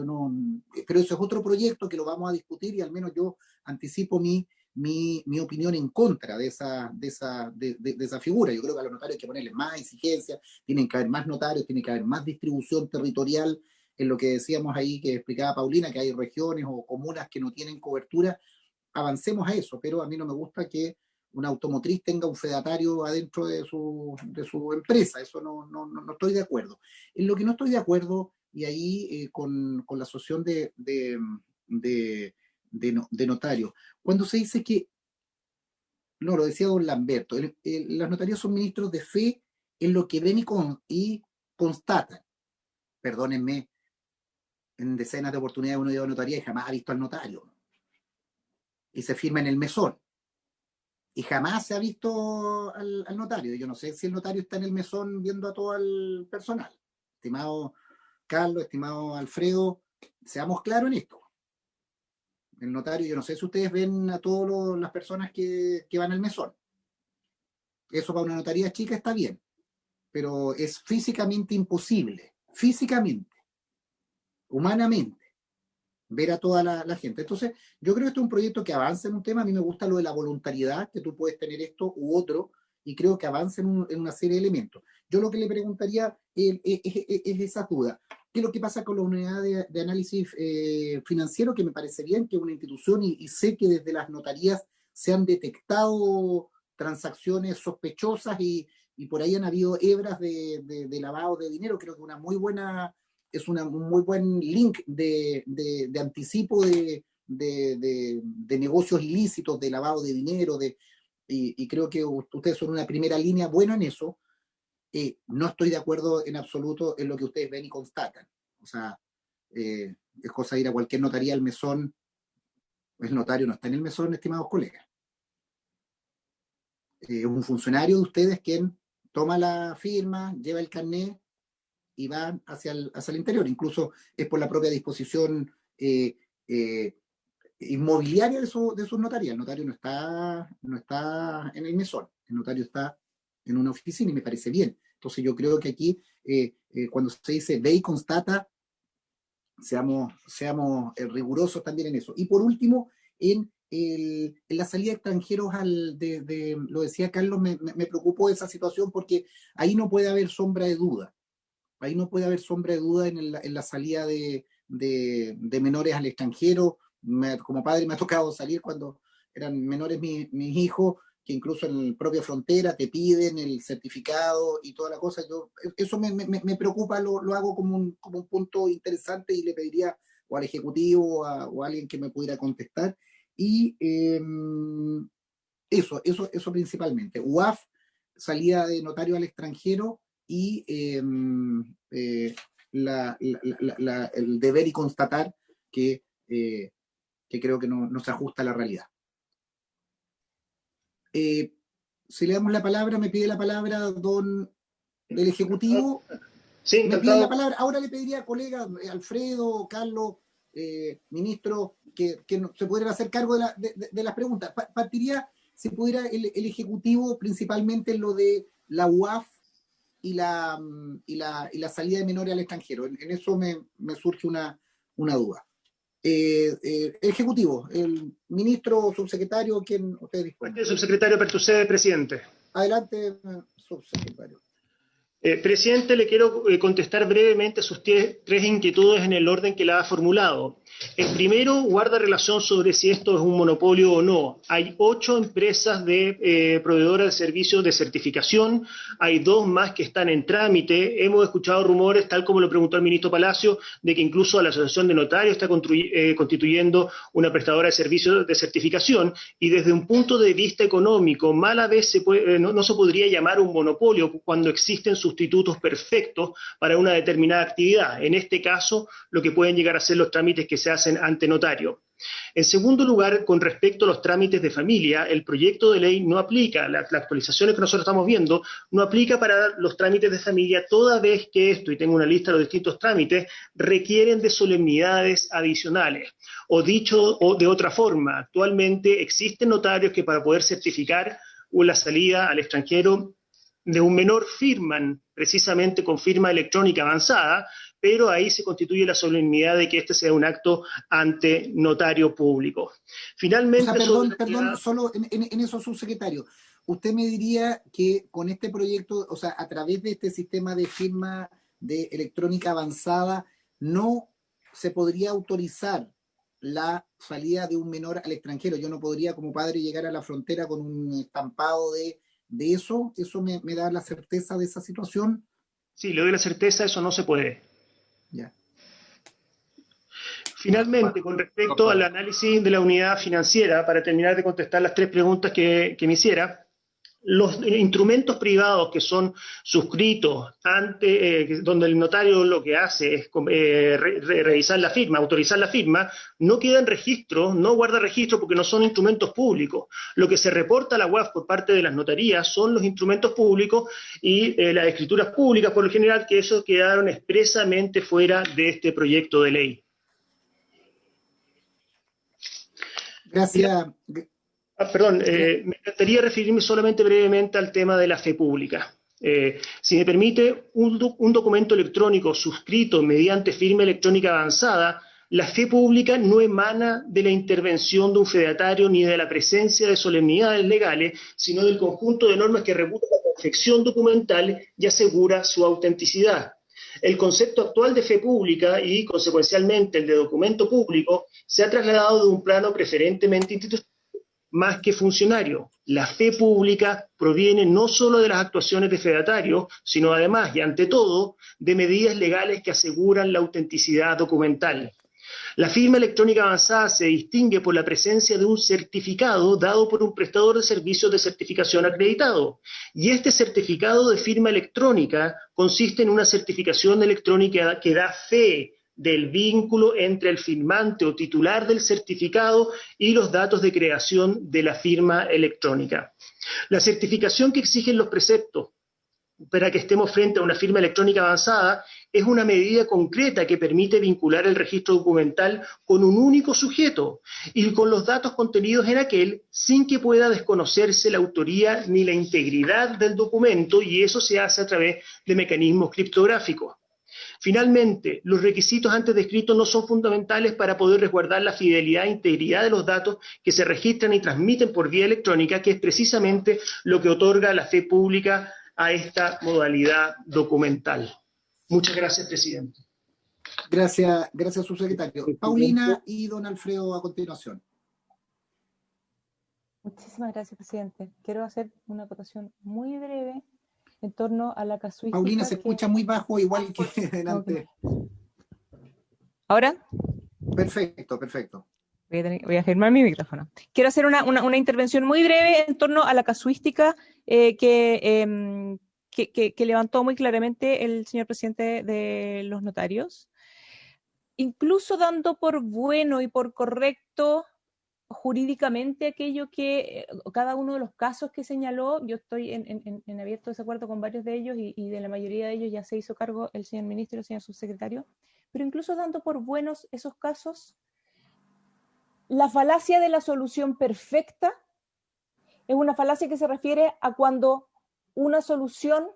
Pero eso es otro proyecto que lo vamos a discutir, y al menos yo anticipo mi opinión en contra de esa figura. Yo creo que a los notarios hay que ponerles más exigencias, tienen que haber más notarios, tiene que haber más distribución territorial, en lo que decíamos ahí, que explicaba Paulina, que hay regiones o comunas que no tienen cobertura. Avancemos a eso, pero a mí no me gusta que una automotriz tenga un fedatario adentro de su empresa. Eso no estoy de acuerdo. En lo que no estoy de acuerdo, y ahí con la asociación de notarios, cuando se dice que, no, lo decía don Lamberto, las notarías son ministros de fe en lo que ven y constatan. Perdónenme, en decenas de oportunidades uno lleva a notaría y jamás ha visto al notario, y se firma en el mesón, y jamás se ha visto al notario. Yo no sé si el notario está en el mesón viendo a todo el personal. Estimado Carlos, estimado Alfredo, seamos claros en esto. El notario, yo no sé si ustedes ven a todas las personas que van al mesón. Eso para una notaría chica está bien, pero es físicamente imposible, humanamente, ver a toda la gente. Entonces, yo creo que esto es un proyecto que avanza en un tema. A mí me gusta lo de la voluntariedad, que tú puedes tener esto u otro, y creo que avanza en una serie de elementos. Yo lo que le preguntaría es esa duda. ¿Qué es lo que pasa con la unidad de análisis financiero? Que me parece bien, que es una institución, y sé que desde las notarías se han detectado transacciones sospechosas, y por ahí han habido hebras de lavado de dinero. Creo que es un muy buen link de anticipo de negocios ilícitos, de lavado de dinero, y creo que ustedes son una primera línea buena en eso. No estoy de acuerdo en absoluto en lo que ustedes ven y constatan. O sea, es cosa de ir a cualquier notaría al mesón. El notario no está en el mesón, estimados colegas. Es un funcionario de ustedes quien toma la firma, lleva el carnet y va hacia el interior. Incluso es por la propia disposición inmobiliaria de sus notarías. El notario no está en el mesón, el notario está en una oficina, y me parece bien. Entonces yo creo que aquí, cuando se dice ve y constata, seamos rigurosos también en eso. Y por último, en la salida de extranjeros, lo decía Carlos, me preocupó esa situación, porque ahí no puede haber sombra de duda. Ahí no puede haber sombra de duda en la salida de menores al extranjero. Como padre me ha tocado salir cuando eran menores mis hijos, que incluso en la propia frontera te piden el certificado y toda la cosa. Eso me preocupa, lo hago como un punto interesante, y le pediría o al Ejecutivo o a alguien que me pudiera contestar. Y eso principalmente. UAF, salida de notario al extranjero, y el deber y constatar que creo que no se ajusta a la realidad. Si le damos la palabra, me pide la palabra don del Ejecutivo. Sí, me pide la palabra. Ahora le pediría a colegas, Alfredo, Carlos, ministro, que se pudieran hacer cargo de las preguntas. Partiría, si pudiera, el Ejecutivo, principalmente en lo de la UAF y la salida de menores al extranjero. En eso me surge una duda. Ejecutivo, el ministro o subsecretario, ¿quién ustedes disponen? El subsecretario Pertucede, presidente. Adelante, subsecretario. Presidente, le quiero contestar brevemente a sus tres inquietudes en el orden que la ha formulado. El primero guarda relación sobre si esto es un monopolio o no. Hay 8 empresas de proveedoras de servicios de certificación, hay 2 más que están en trámite. Hemos escuchado rumores, tal como lo preguntó el ministro Palacio, de que incluso la Asociación de Notarios está constituyendo una prestadora de servicios de certificación, y desde un punto de vista económico, mala vez no se podría llamar un monopolio cuando existen sustitutos perfectos para una determinada actividad. En este caso, lo que pueden llegar a ser los trámites que se hacen ante notario. En segundo lugar, con respecto a los trámites de familia, el proyecto de ley no aplica, las actualizaciones que nosotros estamos viendo, no aplica para los trámites de familia, toda vez que esto, y tengo una lista de los distintos trámites, requieren de solemnidades adicionales. O dicho de otra forma, actualmente existen notarios que para poder certificar la salida al extranjero de un menor firman precisamente con firma electrónica avanzada, pero ahí se constituye la solemnidad de que este sea un acto ante notario público. Finalmente... O sea, perdón, solo en eso, subsecretario, usted me diría que con este proyecto, o sea, a través de este sistema de firma de electrónica avanzada, no se podría autorizar la salida de un menor al extranjero. Yo no podría como padre llegar a la frontera con un estampado de eso. ¿Eso me da la certeza de esa situación? Sí, le doy la certeza, eso no se puede. Ya. Finalmente, con respecto al análisis de la unidad financiera, para terminar de contestar las 3 preguntas que me hiciera, los instrumentos privados que son suscritos donde el notario lo que hace es revisar la firma, autorizar la firma, no queda en registro, no guarda registro porque no son instrumentos públicos. Lo que se reporta a la UAF por parte de las notarías son los instrumentos públicos y las escrituras públicas, por lo general, que esos quedaron expresamente fuera de este proyecto de ley. Gracias. Me encantaría referirme solamente brevemente al tema de la fe pública. Si me permite, un documento electrónico suscrito mediante firma electrónica avanzada, la fe pública no emana de la intervención de un fedatario ni de la presencia de solemnidades legales, sino del conjunto de normas que regulan la perfección documental y asegura su autenticidad. El concepto actual de fe pública y, consecuencialmente, el de documento público se ha trasladado de un plano preferentemente institucional más que funcionario. La fe pública proviene no solo de las actuaciones de fedatarios, sino además y ante todo de medidas legales que aseguran la autenticidad documental. La firma electrónica avanzada se distingue por la presencia de un certificado dado por un prestador de servicios de certificación acreditado. Y este certificado de firma electrónica consiste en una certificación electrónica que da fe del vínculo entre el firmante o titular del certificado y los datos de creación de la firma electrónica. La certificación que exigen los preceptos para que estemos frente a una firma electrónica avanzada es una medida concreta que permite vincular el registro documental con un único sujeto y con los datos contenidos en aquel sin que pueda desconocerse la autoría ni la integridad del documento, y eso se hace a través de mecanismos criptográficos. Finalmente, los requisitos antes descritos no son fundamentales para poder resguardar la fidelidad e integridad de los datos que se registran y transmiten por vía electrónica, que es precisamente lo que otorga la fe pública a esta modalidad documental. Muchas gracias, presidente. Gracias, subsecretario. Paulina y don Alfredo a continuación. Muchísimas gracias, presidente. Quiero hacer una acotación muy breve en torno a la casuística. Paulina, se escucha muy bajo, igual que delante. ¿Ahora? Perfecto. Voy a firmar mi micrófono. Quiero hacer una intervención muy breve en torno a la casuística que levantó muy claramente el señor presidente de los notarios, incluso dando por bueno y por correcto jurídicamente aquello que cada uno de los casos que señaló. Yo estoy en abierto desacuerdo con varios de ellos y de la mayoría de ellos ya se hizo cargo el señor ministro y el señor subsecretario, pero incluso dando por buenos esos casos, la falacia de la solución perfecta es una falacia que se refiere a cuando una solución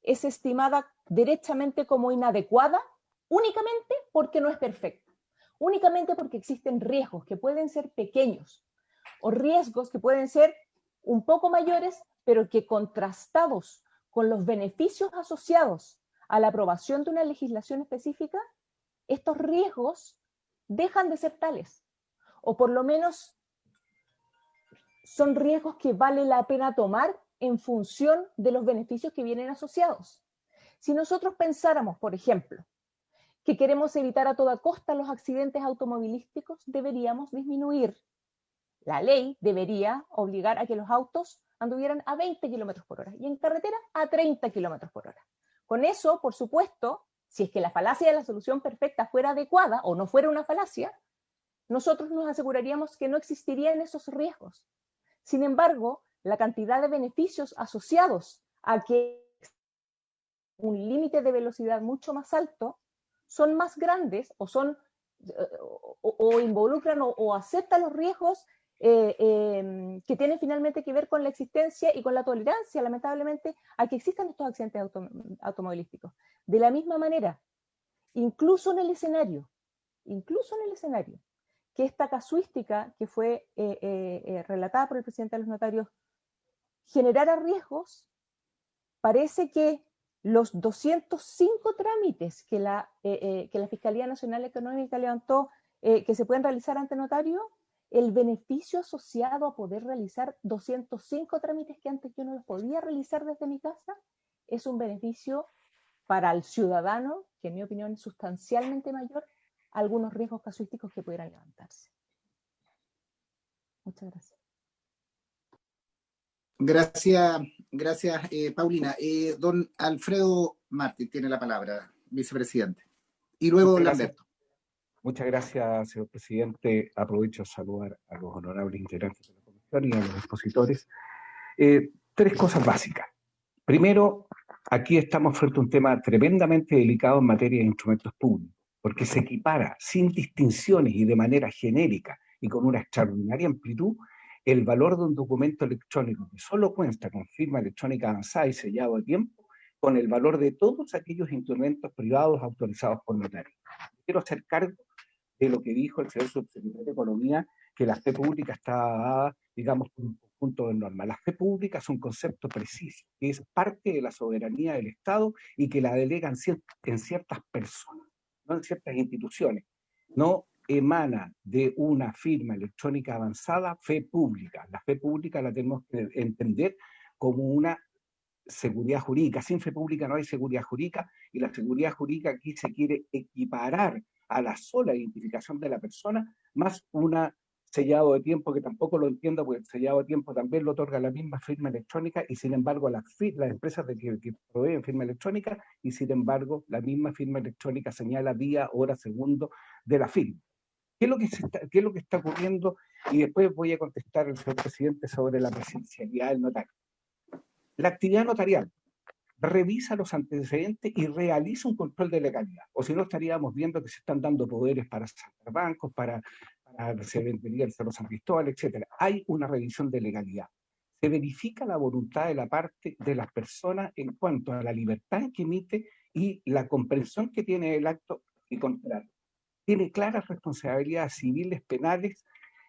es estimada derechamente como inadecuada únicamente porque no es perfecta, únicamente porque existen riesgos que pueden ser pequeños o riesgos que pueden ser un poco mayores, pero que contrastados con los beneficios asociados a la aprobación de una legislación específica, estos riesgos dejan de ser tales, o por lo menos son riesgos que vale la pena tomar en función de los beneficios que vienen asociados. Si nosotros pensáramos, por ejemplo, que queremos evitar a toda costa los accidentes automovilísticos, deberíamos disminuir. La ley debería obligar a que los autos anduvieran a 20 kilómetros por hora y en carretera a 30 kilómetros por hora. Con eso, por supuesto, si es que la falacia de la solución perfecta fuera adecuada o no fuera una falacia, nosotros nos aseguraríamos que no existirían esos riesgos. Sin embargo, la cantidad de beneficios asociados a que un límite de velocidad mucho más alto son más grandes o involucran o aceptan los riesgos que tienen finalmente que ver con la existencia y con la tolerancia, lamentablemente, a que existan estos accidentes automovilísticos. De la misma manera, incluso en el escenario que esta casuística que fue relatada por el presidente de los notarios generara riesgos, parece que los 205 trámites que la Fiscalía Nacional Económica levantó que se pueden realizar ante notario, el beneficio asociado a poder realizar 205 trámites que antes yo no los podía realizar desde mi casa, es un beneficio para el ciudadano, que en mi opinión es sustancialmente mayor a algunos riesgos casuísticos que pudieran levantarse. Muchas gracias. Gracias, Paulina. Don Alfredo Martín tiene la palabra, vicepresidente. Y luego don Lamberto. Muchas gracias, señor presidente. Aprovecho a saludar a los honorables integrantes de la comisión y a los expositores. Tres cosas básicas. Primero, aquí estamos frente a un tema tremendamente delicado en materia de instrumentos públicos, porque se equipara sin distinciones y de manera genérica y con una extraordinaria amplitud el valor de un documento electrónico que solo cuenta con firma electrónica avanzada y sellado a tiempo con el valor de todos aquellos instrumentos privados autorizados por notario. Quiero hacer cargo de lo que dijo el señor subsecretario de Economía, que la fe pública está dada, digamos, por un conjunto de normas. La fe pública es un concepto preciso, que es parte de la soberanía del Estado y que la delegan en ciertas personas, no en ciertas instituciones. No emana de una firma electrónica avanzada fe pública. La fe pública la tenemos que entender como una seguridad jurídica. Sin fe pública no hay seguridad jurídica, y la seguridad jurídica aquí se quiere equiparar a la sola identificación de la persona, más una sellado de tiempo, que tampoco lo entiendo, porque el sellado de tiempo también lo otorga la misma firma electrónica, y sin embargo las empresas que proveen firma electrónica, y sin embargo la misma firma electrónica señala día, hora, segundo de la firma. ¿Qué es lo que está ocurriendo? Y después voy a contestar al señor presidente sobre la presencialidad del notario. La actividad notarial revisa los antecedentes y realiza un control de legalidad. O si no, estaríamos viendo que se están dando poderes para saltar bancos, para se vendería el Cerro San Cristóbal, etc. Hay una revisión de legalidad. Se verifica la voluntad de la parte de las personas en cuanto a la libertad que emite y la comprensión que tiene el acto y contrato. Tiene claras responsabilidades civiles, penales,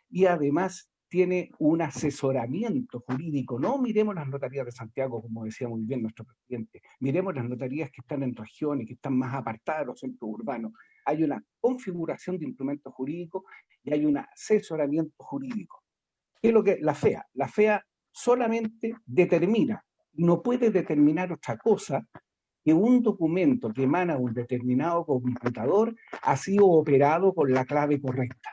y además tiene un asesoramiento jurídico. No miremos las notarías de Santiago, como decía muy bien nuestro presidente, miremos las notarías que están en regiones, que están más apartadas de los centros urbanos. Hay una configuración de instrumentos jurídicos y hay un asesoramiento jurídico. ¿Qué es lo que la FEA? La FEA solamente determina, no puede determinar otra cosa que un documento que emana un determinado computador ha sido operado con la clave correcta.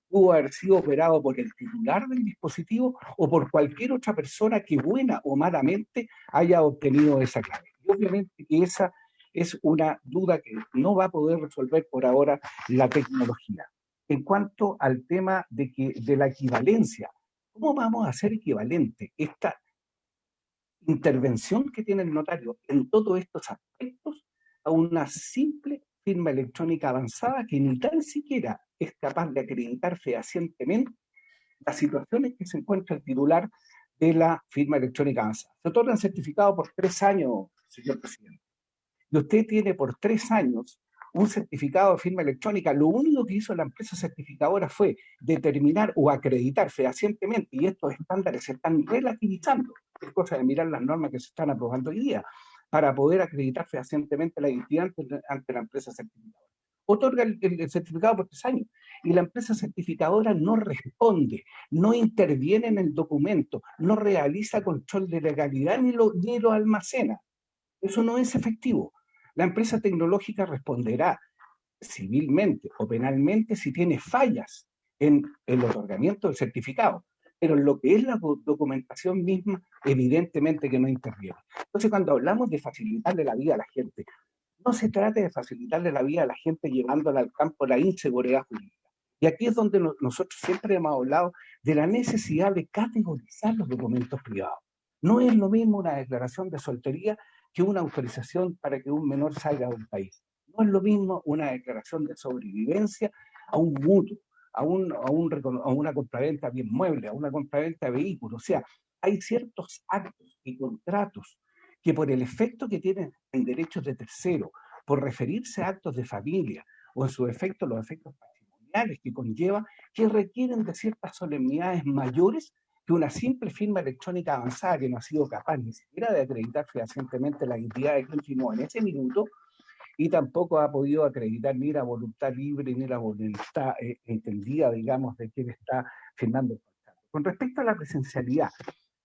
Pudo haber sido operado por el titular del dispositivo o por cualquier otra persona que buena o malamente haya obtenido esa clave. Y obviamente que esa es una duda que no va a poder resolver por ahora la tecnología. En cuanto al tema de la equivalencia, ¿cómo vamos a hacer equivalente esta intervención que tiene el notario en todos estos aspectos a una simple firma electrónica avanzada que ni tan siquiera es capaz de acreditar fehacientemente las situaciones que se encuentra el titular de la firma electrónica avanzada. Se otorgan certificados por 3 años, señor presidente. Y usted tiene por 3 años un certificado de firma electrónica. Lo único que hizo la empresa certificadora fue determinar o acreditar fehacientemente, y estos estándares se están relativizando, es cosa de mirar las normas que se están aprobando hoy día, para poder acreditar fehacientemente la identidad ante la empresa certificadora. Otorga el certificado por 3 años y la empresa certificadora no responde, no interviene en el documento, no realiza control de legalidad ni lo almacena. Eso no es efectivo. La empresa tecnológica responderá civilmente o penalmente si tiene fallas en el otorgamiento del certificado, pero en lo que es la documentación misma, evidentemente que no interviene. Entonces, cuando hablamos de facilitarle la vida a la gente, no se trata de facilitarle la vida a la gente llevándola al campo de la inseguridad jurídica. Y aquí es donde nosotros siempre hemos hablado de la necesidad de categorizar los documentos privados. No es lo mismo una declaración de soltería que una autorización para que un menor salga del país. No es lo mismo una declaración de sobrevivencia a un mutuo, a una compraventa de bien mueble, a una compraventa de vehículos. O sea, hay ciertos actos y contratos que por el efecto que tienen en derechos de tercero, por referirse a actos de familia o en su efecto los efectos patrimoniales que conlleva, que requieren de ciertas solemnidades mayores que una simple firma electrónica avanzada que no ha sido capaz ni siquiera de acreditar fehacientemente la identidad de quien firmó en ese minuto, y tampoco ha podido acreditar ni la voluntad libre ni la voluntad entendida, digamos, de quien está firmando el contrato. Con respecto a la presencialidad,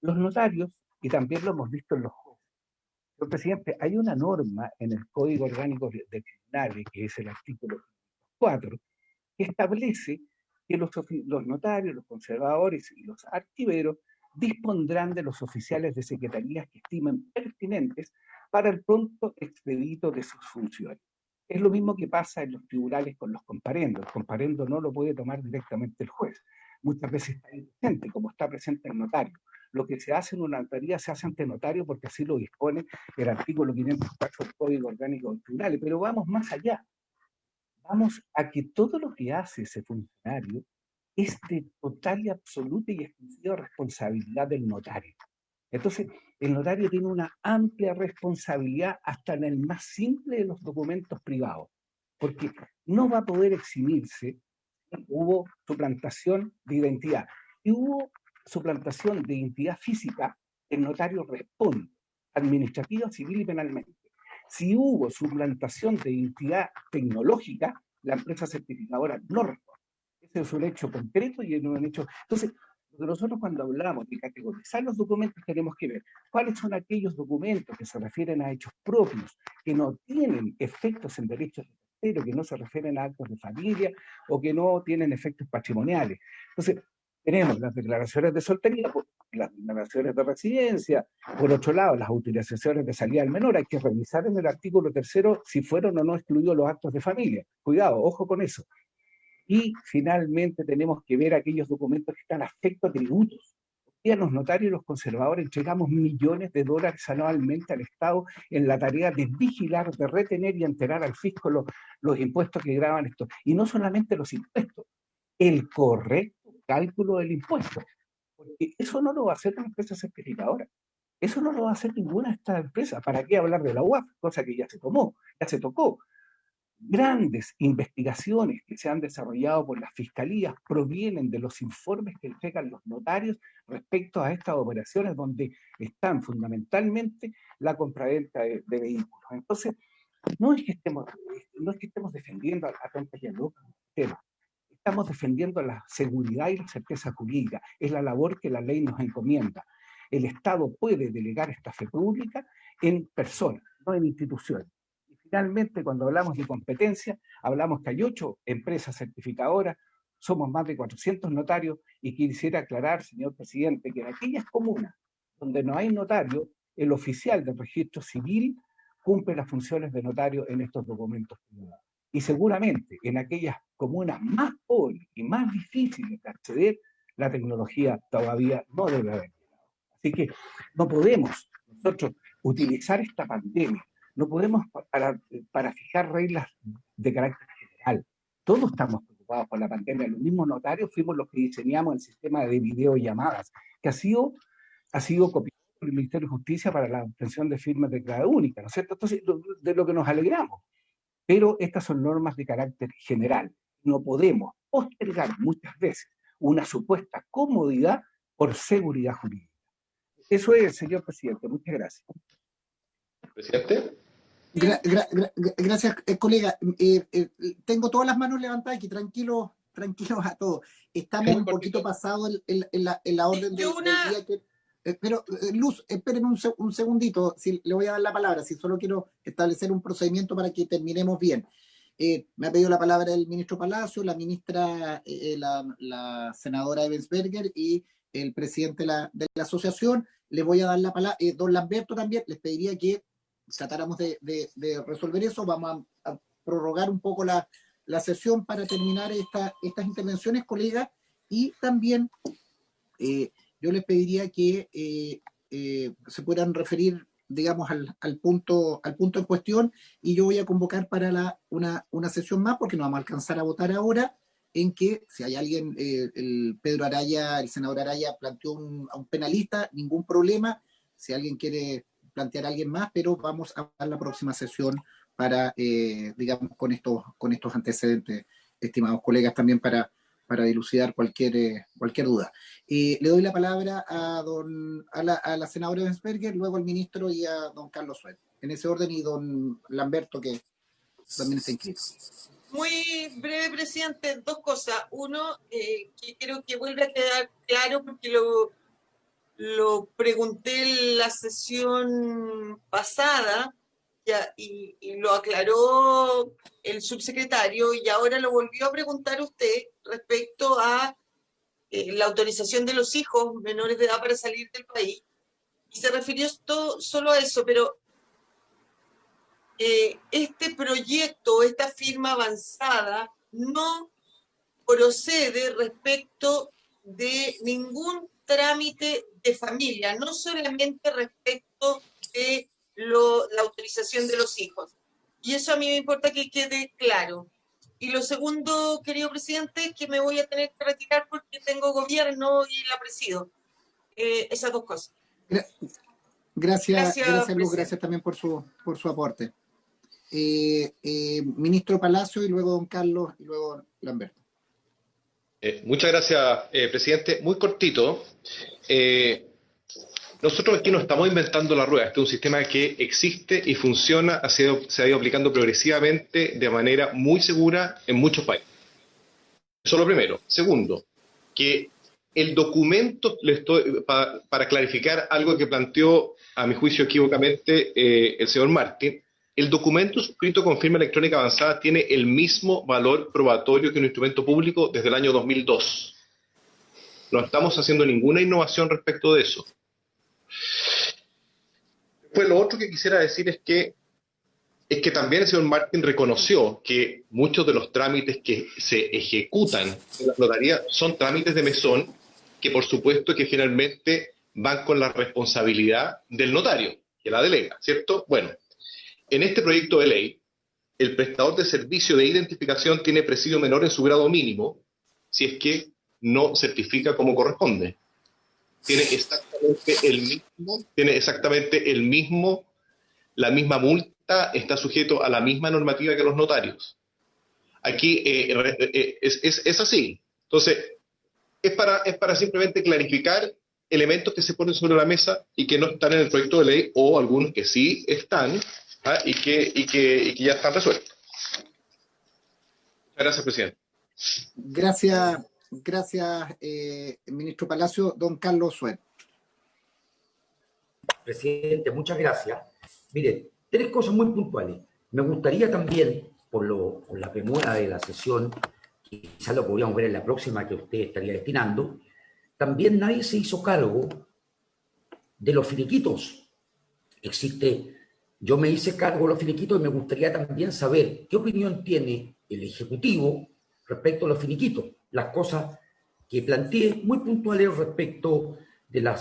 los notarios, y también lo hemos visto en los jueces, señor presidente, hay una norma en el Código Orgánico de Tribunales, que es el artículo 4, que establece que los notarios, los conservadores y los archiveros dispondrán de los oficiales de secretarías que estimen pertinentes para el pronto expedito de sus funciones. Es lo mismo que pasa en los tribunales con los comparendos. El comparendo no lo puede tomar directamente el juez. Muchas veces está presente, como está presente el notario. Lo que se hace en una notaría se hace ante notario porque así lo dispone el artículo 504 del Código Orgánico de Tribunales. Pero vamos más allá. Vamos a que todo lo que hace ese funcionario es de total y absoluta y exclusiva responsabilidad del notario. Entonces, el notario tiene una amplia responsabilidad hasta en el más simple de los documentos privados, porque no va a poder eximirse si hubo suplantación de identidad. Y hubo suplantación de identidad física, el notario responde, administrativa, civil y penalmente. Si hubo suplantación de identidad tecnológica, la empresa certificadora no responde. Ese es un hecho concreto y no un hecho. Entonces, nosotros cuando hablamos de categorizar los documentos tenemos que ver cuáles son aquellos documentos que se refieren a hechos propios, que no tienen efectos en derechos de tercero, que no se refieren a actos de familia o que no tienen efectos patrimoniales. Entonces, tenemos las declaraciones de soltería, las declaraciones de residencia, por otro lado, las autorizaciones de salida del menor. Hay que revisar en el artículo 3 si fueron o no excluidos los actos de familia. Cuidado, ojo con eso. Y finalmente tenemos que ver aquellos documentos que están afecto a tributos. Y a los notarios y los conservadores entregamos millones de dólares anualmente al Estado en la tarea de vigilar, de retener y enterar al fisco los impuestos que graban esto. Y no solamente los impuestos, el correcto cálculo del impuesto. Porque eso no lo va a hacer una empresa certificadora. Eso no lo va a hacer ninguna de estas empresas. ¿Para qué hablar de la UAF? Cosa que ya se tocó. Grandes investigaciones que se han desarrollado por las fiscalías provienen de los informes que entregan los notarios respecto a estas operaciones donde están fundamentalmente la compraventa de vehículos. Entonces, no es que estemos defendiendo a tontas y a locas, estamos defendiendo la seguridad y la certeza jurídica. Es la labor que la ley nos encomienda. El Estado puede delegar esta fe pública en personas, no en instituciones. Finalmente, cuando hablamos de competencia, hablamos que hay 8 empresas certificadoras, somos más de 400 notarios, y quisiera aclarar, señor presidente, que en aquellas comunas donde no hay notario, el oficial del registro civil cumple las funciones de notario en estos documentos privados. Y seguramente en aquellas comunas más pobres y más difíciles de acceder, la tecnología todavía no debe haber llegado. Así que no podemos nosotros utilizar esta pandemia. No podemos para fijar reglas de carácter general. Todos estamos preocupados por la pandemia. Los mismos notarios fuimos los que diseñamos el sistema de videollamadas, que ha sido ha sido copiado por el Ministerio de Justicia para la obtención de firmas de clave única, ¿no es cierto? Entonces, de lo que nos alegramos. Pero estas son normas de carácter general. No podemos postergar muchas veces una supuesta comodidad por seguridad jurídica. Eso es, señor presidente. Muchas gracias. Presidente. Gracias, colega. Tengo todas las manos levantadas aquí, tranquilos a todos. Estamos un poquito pasados en la orden del día que... Pero, Luz, esperen un segundito, si le voy a dar la palabra, si solo quiero establecer un procedimiento para que terminemos bien. Me ha pedido la palabra el ministro Palacio, la ministra, la senadora Ebensberger y el presidente de la asociación. Les voy a dar la palabra, don Lamberto también, les pediría que tratáramos de resolver eso. Vamos a prorrogar un poco la sesión para terminar estas intervenciones, colegas, y también yo les pediría que se puedan referir, digamos, al punto en cuestión, y yo voy a convocar para una sesión más, porque no vamos a alcanzar a votar ahora, en que si hay alguien, el senador Araya planteó a un penalista, ningún problema, si alguien quiere plantear a alguien más, pero vamos a dar la próxima sesión para, digamos, con estos antecedentes, estimados colegas, también para dilucidar cualquier duda. Le doy la palabra a la senadora Ebensberger, luego al ministro y a don Carlos Suet. En ese orden, y don Lamberto, que también está inscrito. Muy breve, presidente, dos cosas. Uno, que quiero que vuelva a quedar claro, porque lo pregunté en la sesión pasada y lo aclaró el subsecretario, y ahora lo volvió a preguntar usted respecto a la autorización de los hijos menores de edad para salir del país, y se refirió solo a eso, pero este proyecto, esta firma avanzada, no procede respecto de ningún trámite de familia, no solamente respecto de la autorización de los hijos. Y eso a mí me importa que quede claro. Y lo segundo, querido presidente, es que me voy a tener que retirar porque tengo gobierno y la presido. Esas dos cosas. Gracias, Luz, gracias también por su aporte. Ministro Palacio, y luego don Carlos, y luego Lamberto. Muchas gracias, presidente. Muy cortito. Nosotros aquí no estamos inventando la rueda. Este es un sistema que existe y funciona, se ha ido aplicando progresivamente de manera muy segura en muchos países. Eso es lo primero. Segundo, que el documento, para clarificar algo que planteó, a mi juicio equivocamente, el señor Martín, el documento suscrito con firma electrónica avanzada tiene el mismo valor probatorio que un instrumento público desde el año 2002. No estamos haciendo ninguna innovación respecto de eso. Pues lo otro que quisiera decir es que también el señor Martín reconoció que muchos de los trámites que se ejecutan en la notaría son trámites de mesón, que por supuesto que finalmente van con la responsabilidad del notario, que la delega, ¿cierto? Bueno, en este proyecto de ley, el prestador de servicio de identificación tiene presidio menor en su grado mínimo, si es que no certifica como corresponde. Tiene exactamente la misma multa, está sujeto a la misma normativa que los notarios. Aquí es así. Entonces, es para simplemente clarificar elementos que se ponen sobre la mesa y que no están en el proyecto de ley, o algunos que sí están, y que ya están resueltos. Gracias, presidente. Gracias, ministro Palacio. Don Carlos Suet. Presidente, muchas gracias. Mire, tres cosas muy puntuales. Me gustaría también, por la premura de la sesión, quizás lo podríamos ver en la próxima que usted estaría destinando, también nadie se hizo cargo de los finiquitos. Yo me hice cargo de los finiquitos y me gustaría también saber qué opinión tiene el Ejecutivo respecto a los finiquitos. Las cosas que planteé muy puntuales respecto de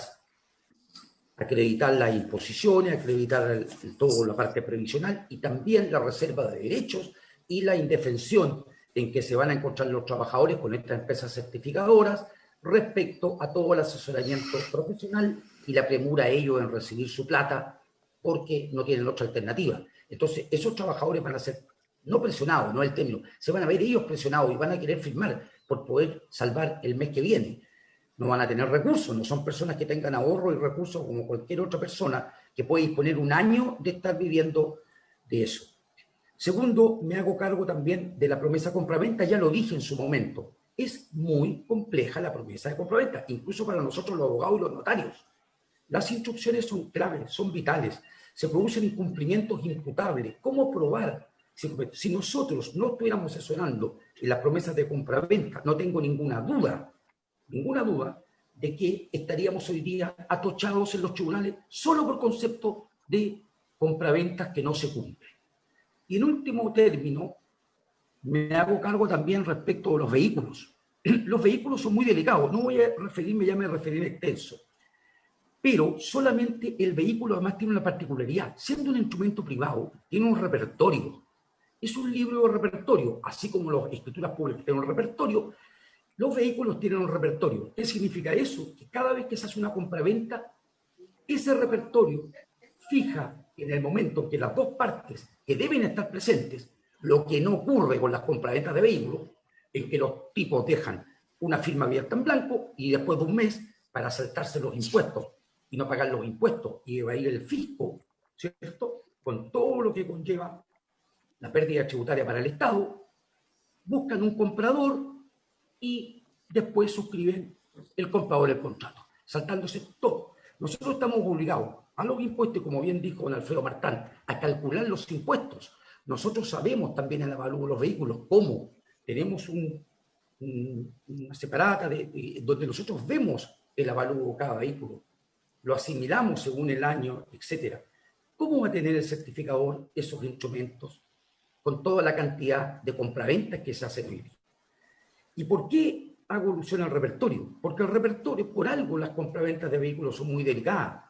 acreditar las imposiciones, acreditar toda la parte previsional, y también la reserva de derechos y la indefensión en que se van a encontrar los trabajadores con estas empresas certificadoras respecto a todo el asesoramiento profesional y la premura a ellos en recibir su plata porque no tienen otra alternativa. Entonces, esos trabajadores van a ser, no presionados, no es el término, se van a ver ellos presionados y van a querer firmar por poder salvar el mes que viene. No van a tener recursos, no son personas que tengan ahorro y recursos como cualquier otra persona que puede disponer un año de estar viviendo de eso. Segundo, me hago cargo también de la promesa de compraventa, ya lo dije en su momento. Es muy compleja la promesa de compraventa, incluso para nosotros los abogados y los notarios. Las instrucciones son claves, son vitales, se producen incumplimientos imputables. ¿Cómo probar? Si nosotros no estuviéramos asesorando en las promesas de compraventa, no tengo ninguna duda de que estaríamos hoy día atochados en los tribunales solo por concepto de compraventas que no se cumplen. Y en último término, me hago cargo también respecto de los vehículos. Los vehículos son muy delicados, no voy a referirme, ya me referí extenso, pero solamente el vehículo además tiene una particularidad. Siendo un instrumento privado, tiene un repertorio. Es un libro de repertorio, así como las escrituras públicas tienen un repertorio, los vehículos tienen un repertorio. ¿Qué significa eso? Que cada vez que se hace una compraventa, ese repertorio fija en el momento que las dos partes que deben estar presentes, lo que no ocurre con las compraventas de vehículos, en que los tipos dejan una firma abierta en blanco y después de un mes para saltarse los impuestos y no pagar los impuestos y evadir el fisco, ¿cierto? Con todo lo que conlleva la pérdida tributaria para el Estado, buscan un comprador y después suscriben el comprador el contrato, saltándose todo. Nosotros estamos obligados a los impuestos, como bien dijo don Alfredo Martán, a calcular los impuestos. Nosotros sabemos también el avalúo de los vehículos, cómo tenemos una separata donde nosotros vemos el avalúo de cada vehículo, lo asimilamos según el año, etc. ¿Cómo va a tener el certificador esos instrumentos con toda la cantidad de compraventas que se hacen hoy día? ¿Y por qué hago alusión al repertorio? Porque el repertorio, por algo las compraventas de vehículos son muy delicadas,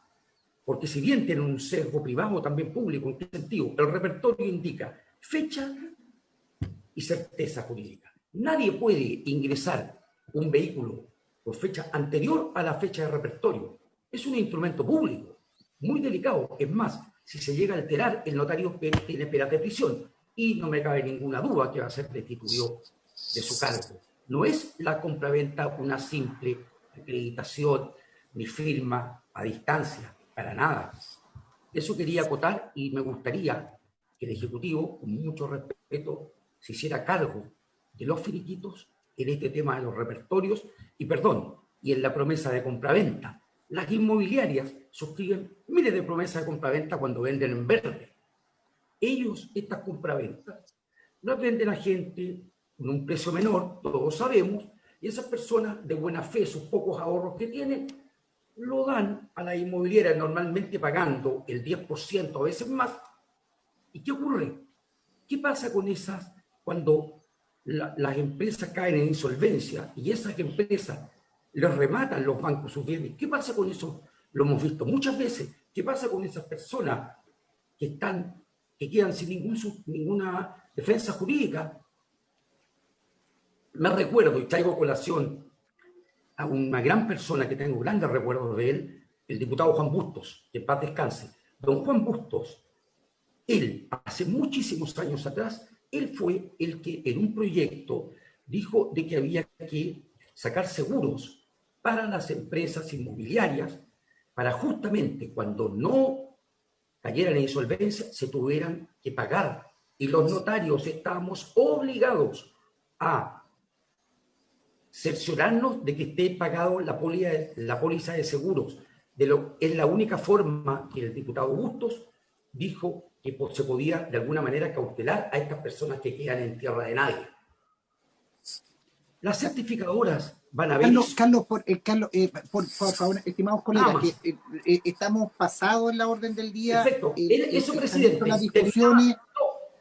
porque si bien tienen un sesgo privado, también público. ¿En qué sentido? El repertorio indica fecha y certeza jurídica. Nadie puede ingresar un vehículo por fecha anterior a la fecha de repertorio. Es un instrumento público, muy delicado. Es más, si se llega a alterar, el notario tiene penas de prisión y no me cabe ninguna duda que va a ser destituido de su cargo. No es la compraventa una simple acreditación ni firma a distancia, para nada. Eso quería acotar y me gustaría que el Ejecutivo, con mucho respeto, se hiciera cargo de los finiquitos en este tema de los repertorios y en la promesa de compraventa. Las inmobiliarias suscriben miles de promesas de compraventa cuando venden en verde. Ellos, estas compraventas, las venden a gente con un precio menor, todos sabemos, y esas personas de buena fe, sus pocos ahorros que tienen, lo dan a la inmobiliaria normalmente pagando el 10%, a veces más. ¿Y qué ocurre? ¿Qué pasa con esas cuando las empresas caen en insolvencia y esas empresas les rematan los bancos sus bienes? ¿Qué pasa con eso? Lo hemos visto muchas veces. ¿Qué pasa con esas personas que quedan sin ninguna defensa jurídica? Me recuerdo y traigo colación a una gran persona que tengo grandes recuerdos de él, el diputado Juan Bustos, que en paz descanse. Don Juan Bustos, él, hace muchísimos años atrás, él fue el que en un proyecto dijo de que había que sacar seguros para las empresas inmobiliarias para justamente cuando no cayeran en insolvencia se tuvieran que pagar. Y los notarios estábamos obligados a cerciorarnos de que esté pagado la póliza de seguros. Es la única forma que el diputado Bustos dijo que se podía de alguna manera cautelar a estas personas que quedan en tierra de nadie. Las certificadoras van a ver... Carlos, por favor, estimados colegas, que estamos pasados en la orden del día. Perfecto. Eso, presidente. Las discusiones...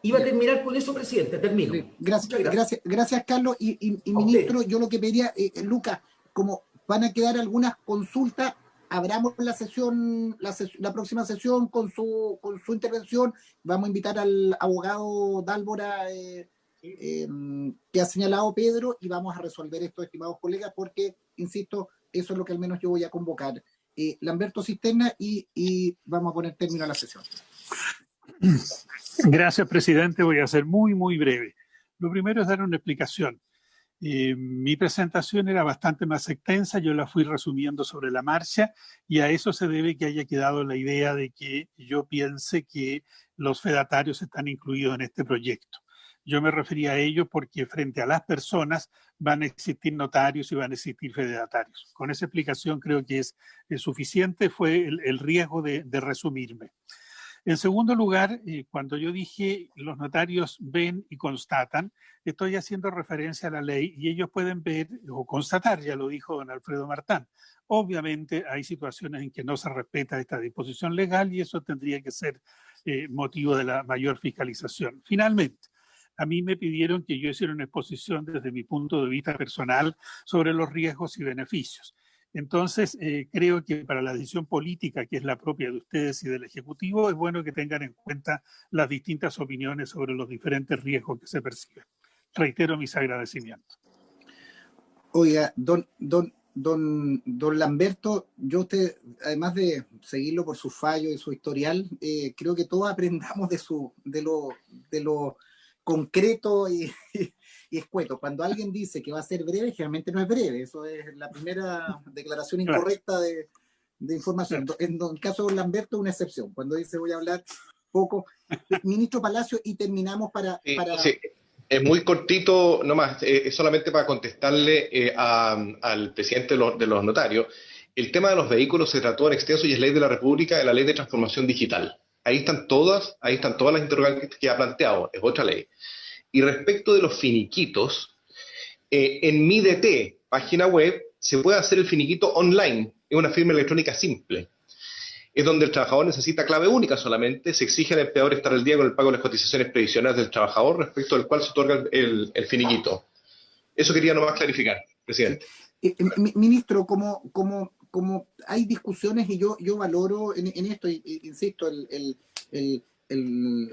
Iba a terminar con eso, presidente. Termino. Gracias, Carlos. Y ministro, yo lo que pediría, Lucas, como van a quedar algunas consultas, abramos la próxima sesión con su intervención. Vamos a invitar al abogado Dálvora que ha señalado Pedro y vamos a resolver esto, estimados colegas, porque, insisto, eso es lo que al menos yo voy a convocar. Lamberto Cisterna, y vamos a poner término a la sesión. Gracias, presidente. Voy a ser muy, muy breve. Lo primero es dar una explicación. Mi presentación era bastante más extensa, yo la fui resumiendo sobre la marcha, y a eso se debe que haya quedado la idea de que yo piense que los fedatarios están incluidos en este proyecto. Yo me refería a ello porque frente a las personas van a existir notarios y van a existir fedatarios. Con esa explicación creo que es suficiente, fue el riesgo de resumirme. En segundo lugar, cuando yo dije los notarios ven y constatan, estoy haciendo referencia a la ley y ellos pueden ver o constatar, ya lo dijo don Alfredo Martán. Obviamente hay situaciones en que no se respeta esta disposición legal y eso tendría que ser motivo de la mayor fiscalización. Finalmente, a mí me pidieron que yo hiciera una exposición desde mi punto de vista personal sobre los riesgos y beneficios. Entonces, creo que para la decisión política, que es la propia de ustedes y del Ejecutivo, es bueno que tengan en cuenta las distintas opiniones sobre los diferentes riesgos que se perciben. Reitero mis agradecimientos. Oiga, don Lamberto, yo usted, además de seguirlo por su fallo y su historial, creo que todos aprendamos de lo concreto y escueto. Cuando alguien dice que va a ser breve, generalmente no es breve. Eso es la primera declaración incorrecta de información. En el caso de Lamberto, una excepción. Cuando dice voy a hablar poco. Ministro Palacio, y terminamos para... Sí. Es muy cortito nomás, es solamente para contestarle al presidente de los notarios. El tema de los vehículos se trató en extenso y es ley de la República, de la ley de transformación digital. Ahí están todas las interrogantes que ha planteado, es otra ley. Y respecto de los finiquitos, en mi DT, página web, se puede hacer el finiquito online, es una firma electrónica simple. Es donde el trabajador necesita clave única solamente, se exige al empleador estar al día con el pago de las cotizaciones previsionales del trabajador, respecto al cual se otorga el finiquito. Eso quería nomás clarificar, presidente. Ministro, como hay discusiones, y yo valoro en esto, insisto, el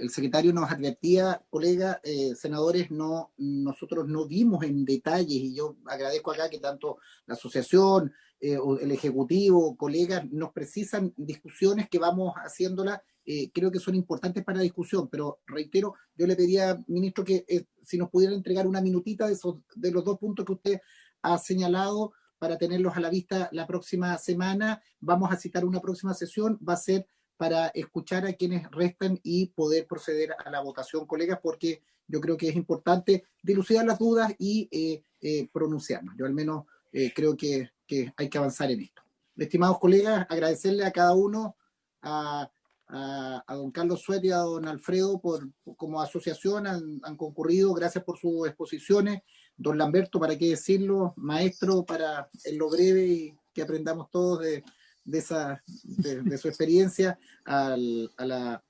secretario nos advertía, colega, senadores, nosotros no vimos en detalles, y yo agradezco acá que tanto la asociación, el Ejecutivo, colegas, nos precisan discusiones que vamos haciéndolas, creo que son importantes para la discusión, pero reitero, yo le pedía, ministro, que si nos pudiera entregar una minutita de los dos puntos que usted ha señalado, para tenerlos a la vista la próxima semana. Vamos a citar una próxima sesión, va a ser para escuchar a quienes restan y poder proceder a la votación, colegas, porque yo creo que es importante dilucidar las dudas y pronunciarnos. Yo al menos creo que hay que avanzar en esto. Estimados colegas, agradecerle a cada uno, a don Carlos Suet y a don Alfredo como asociación han concurrido, gracias por sus exposiciones. Don Lamberto, para qué decirlo, maestro para en lo breve y que aprendamos todos de su experiencia, a la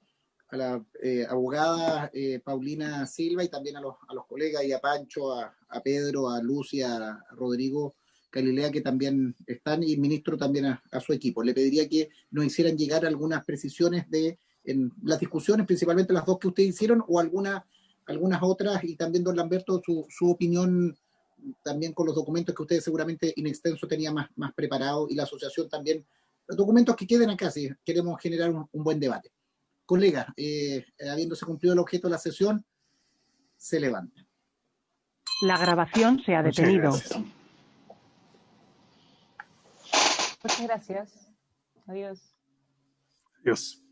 abogada Paulina Silva, y también a los colegas, y a Pancho, a Pedro, a Lucia, a Rodrigo Galilea, que también están, y ministro también a su equipo. Le pediría que nos hicieran llegar algunas precisiones en las discusiones, principalmente las dos que ustedes hicieron, o algunas otras, y también don Lamberto, su opinión también con los documentos que ustedes seguramente in extenso tenía más preparado, y la asociación también, los documentos que queden acá, si queremos generar un buen debate. Colegas, habiéndose cumplido el objeto de la sesión, se levanta. La grabación se ha detenido. Muchas gracias. Adiós. Adiós.